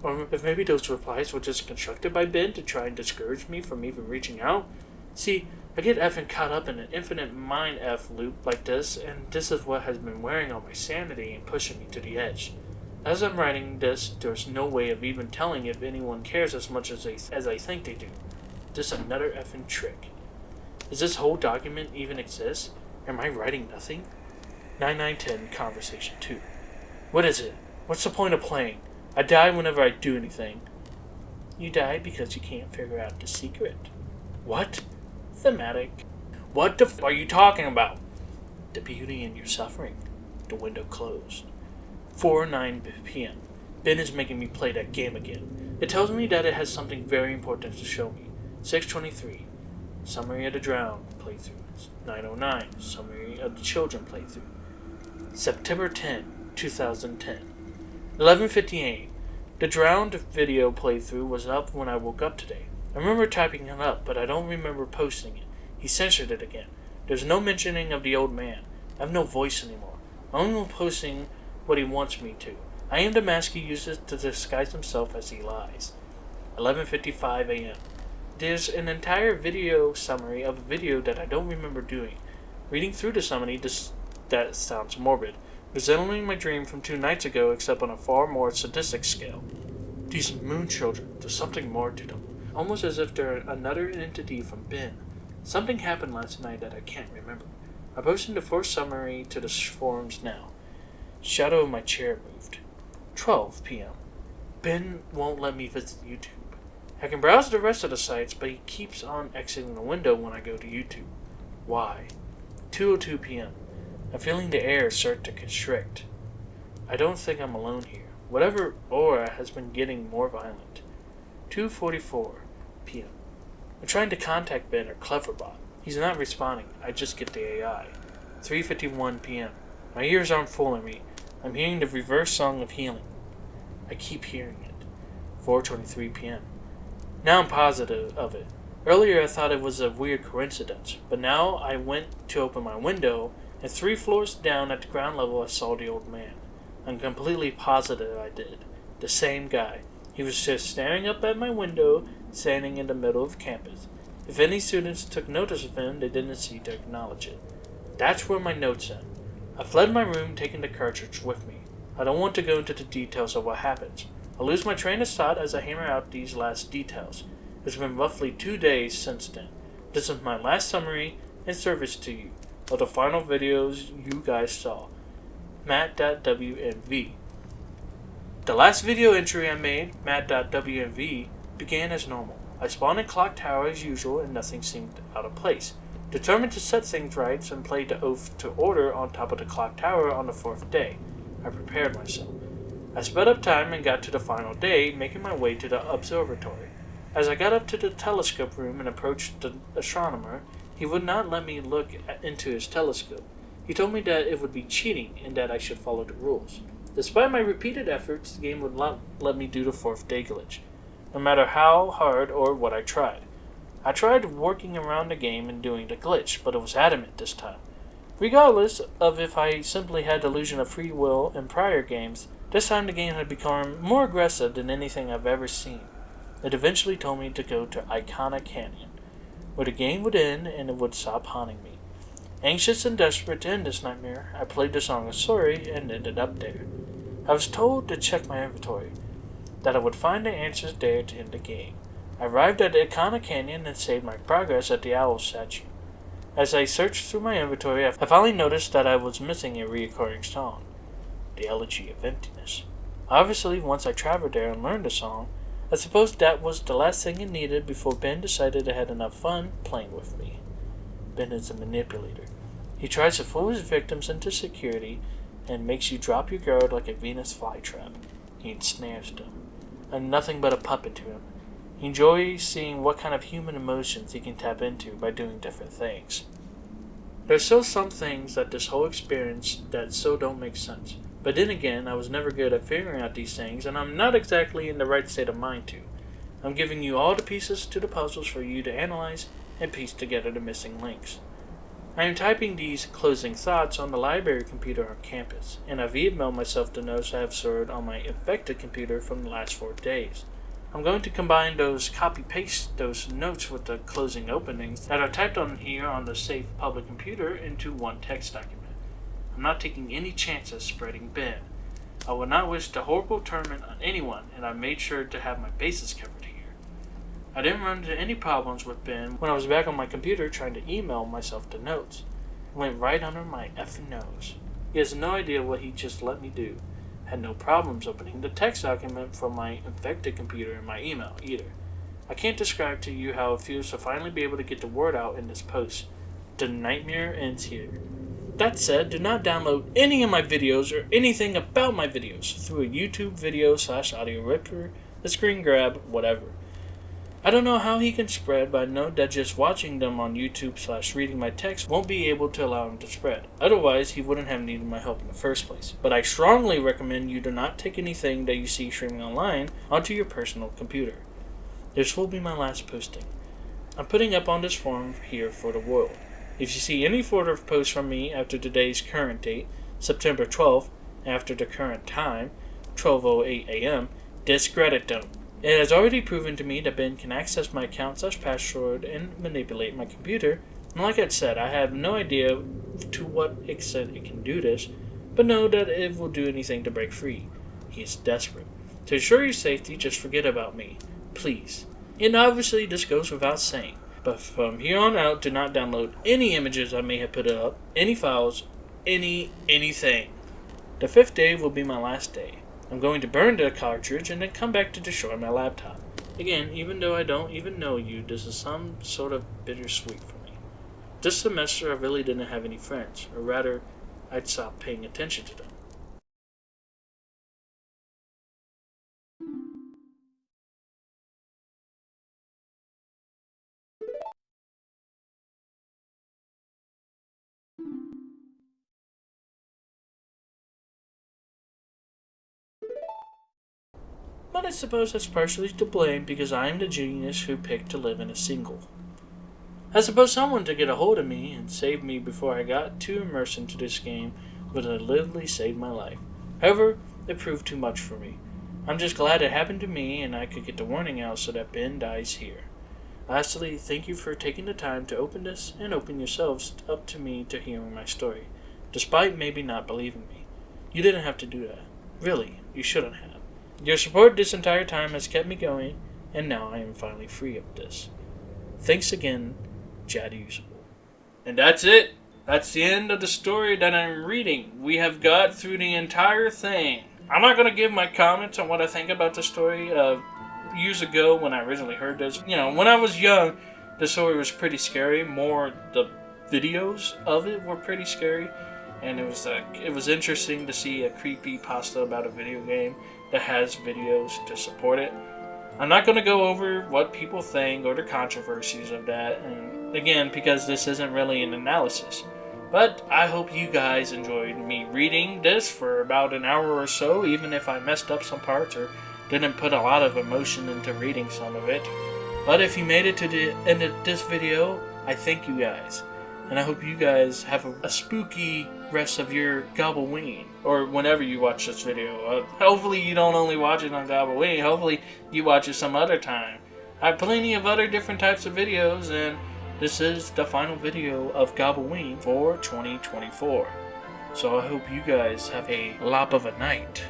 Or if maybe those replies were just constructed by Ben to try and discourage me from even reaching out. See, I get effing caught up in an infinite mind F loop like this, and this is what has been wearing on my sanity and pushing me to the edge. As I'm writing this, there's no way of even telling if anyone cares as much as I think they do. Just another effing trick. Does this whole document even exist? Am I writing nothing? 9910 Conversation 2. What is it? What's the point of playing? I die whenever I do anything. You die because you can't figure out the secret. What? Thematic. What the f are you talking about? The beauty in your suffering. The window closed. 4:09 p.m. Ben is making me play that game again. It tells me that it has something very important to show me. 6:23. Summary of the Drowned playthrough. 9:09. Summary of the Children playthrough. September 10, 2010. 11:58. The Drowned video playthrough was up when I woke up today. I remember typing it up, but I don't remember posting it. He censored it again. There's no mentioning of the old man. I have no voice anymore. I'm only posting what he wants me to. I am the mask he uses to disguise himself as he lies. 11:55 a.m. There's an entire video summary of a video that I don't remember doing. Reading through the summary, that sounds morbid, resembling my dream from 2 nights ago, except on a far more sadistic scale. These moon children, there's something more to them. Almost as if they're another entity from Ben. Something happened last night that I can't remember. I'm posting the first summary to the forums now. Shadow of my chair moved. 12 p.m. Ben won't let me visit YouTube. I can browse the rest of the sites, but he keeps on exiting the window when I go to YouTube. Why? 2:02 p.m. I'm feeling the air start to constrict. I don't think I'm alone here. Whatever aura has been getting more violent. 2:44 p.m. I'm trying to contact Ben or Cleverbot. He's not responding. I just get the AI. 3:51 p.m. My ears aren't fooling me. I'm hearing the reverse song of healing. I keep hearing it. 4:23 p.m. Now I'm positive of it. Earlier I thought it was a weird coincidence, but now I went to open my window, and 3 floors down at the ground level I saw the old man. I'm completely positive I did. The same guy. He was just staring up at my window standing in the middle of campus. If any students took notice of him, they didn't seem to acknowledge it. That's where my notes end. I fled my room, taking the cartridge with me. I don't want to go into the details of what happens. I lose my train of thought as I hammer out these last details. It's been roughly 2 days since then. This is my last summary and service to you of the final videos you guys saw. Matt.WMV. The last video entry I made, Matt.WMV, began as normal. I spawned in Clock Tower as usual and nothing seemed out of place. Determined to set things right and played the Oath to Order on top of the Clock Tower on the 4th day. I prepared myself. I sped up time and got to the final day, making my way to the observatory. As I got up to the telescope room and approached the astronomer, he would not let me look into his telescope. He told me that it would be cheating and that I should follow the rules. Despite my repeated efforts, the game would not let me do the 4th day glitch, no matter how hard or what I tried. I tried working around the game and doing the glitch, but it was adamant this time. Regardless of if I simply had delusion of free will in prior games, this time the game had become more aggressive than anything I've ever seen. It eventually told me to go to Icona Canyon, where the game would end and it would stop haunting me. Anxious and desperate to end this nightmare, I played the Song of Sorry and ended up there. I was told to check my inventory, that I would find the answers there to end the game. I arrived at Icona Canyon and saved my progress at the owl statue. As I searched through my inventory, I finally noticed that I was missing a recurring song, the Elegy of Emptiness. Obviously, once I traveled there and learned the song, I suppose that was the last thing it needed before Ben decided it had enough fun playing with me. Ben is a manipulator. He tries to fool his victims into security and makes you drop your guard like a Venus flytrap. He ensnares them. I'm nothing but a puppet to him. He enjoys seeing what kind of human emotions he can tap into by doing different things. There's still some things that this whole experience that so don't make sense. But then again, I was never good at figuring out these things, and I'm not exactly in the right state of mind to. I'm giving you all the pieces to the puzzles for you to analyze and piece together the missing links. I am typing these closing thoughts on the library computer on campus, and I've emailed myself the notes I have stored on my infected computer from the last 4 days. I'm going to combine copy-paste those notes with the closing openings that are typed on here on the safe public computer into one text document. I'm not taking any chances spreading Ben. I would not wish the horrible torment on anyone, and I made sure to have my bases covered here. I didn't run into any problems with Ben when I was back on my computer trying to email myself the notes. It went right under my effing nose. He has no idea what he just let me do. Had no problems opening the text document from my infected computer in my email either. I can't describe to you how it feels to finally be able to get the word out in this post. The nightmare ends here. That said, do not download any of my videos or anything about my videos through a YouTube video / audio ripper, a screen grab, whatever. I don't know how he can spread, but I know that just watching them on YouTube / reading my text won't be able to allow him to spread. Otherwise, he wouldn't have needed my help in the first place. But I strongly recommend you do not take anything that you see streaming online onto your personal computer. This will be my last posting. I'm putting up on this forum here for the world. If you see any further posts from me after today's current date, September 12th, after the current time, 12:08 a.m., discredit them. It has already proven to me that Ben can access my account / password and manipulate my computer, and like I said, I have no idea to what extent it can do this, but know that it will do anything to break free. He is desperate. To ensure your safety, just forget about me. Please. And obviously this goes without saying, but from here on out, do not download any images I may have put up, any files, anything. The 5th day will be my last day. I'm going to burn the cartridge and then come back to destroy my laptop. Again, even though I don't even know you, this is some sort of bittersweet for me. This semester I really didn't have any friends, or rather, I'd stopped paying attention to them. But I suppose that's partially to blame because I am the genius who picked to live in a single. I suppose someone to get a hold of me and save me before I got too immersed into this game would have literally saved my life. However, it proved too much for me. I'm just glad it happened to me and I could get the warning out so that Ben dies here. Lastly, thank you for taking the time to open this and open yourselves up to me to hearing my story, despite maybe not believing me. You didn't have to do that. Really, you shouldn't have. Your support this entire time has kept me going, and now I am finally free of this. Thanks again, Jadusable. And that's it. That's the end of the story that I'm reading. We have got through the entire thing. I'm not going to give my comments on what I think about the story. Years ago, when I originally heard this, when I was young, the story was pretty scary. More the videos of it were pretty scary, and it was interesting to see a creepypasta about a video game that has videos to support it. I'm not going to go over what people think or the controversies of that, and again, because this isn't really an analysis. But I hope you guys enjoyed me reading this for about an hour or so, even if I messed up some parts or didn't put a lot of emotion into reading some of it. But if you made it to the end of this video, I thank you guys. And I hope you guys have a spooky rest of your Gobboween, or whenever you watch this video. Hopefully you don't only watch it on Gobboween, hopefully you watch it some other time. I have plenty of other different types of videos, and this is the final video of Gobboween for 2024. So I hope you guys have a lop of a night.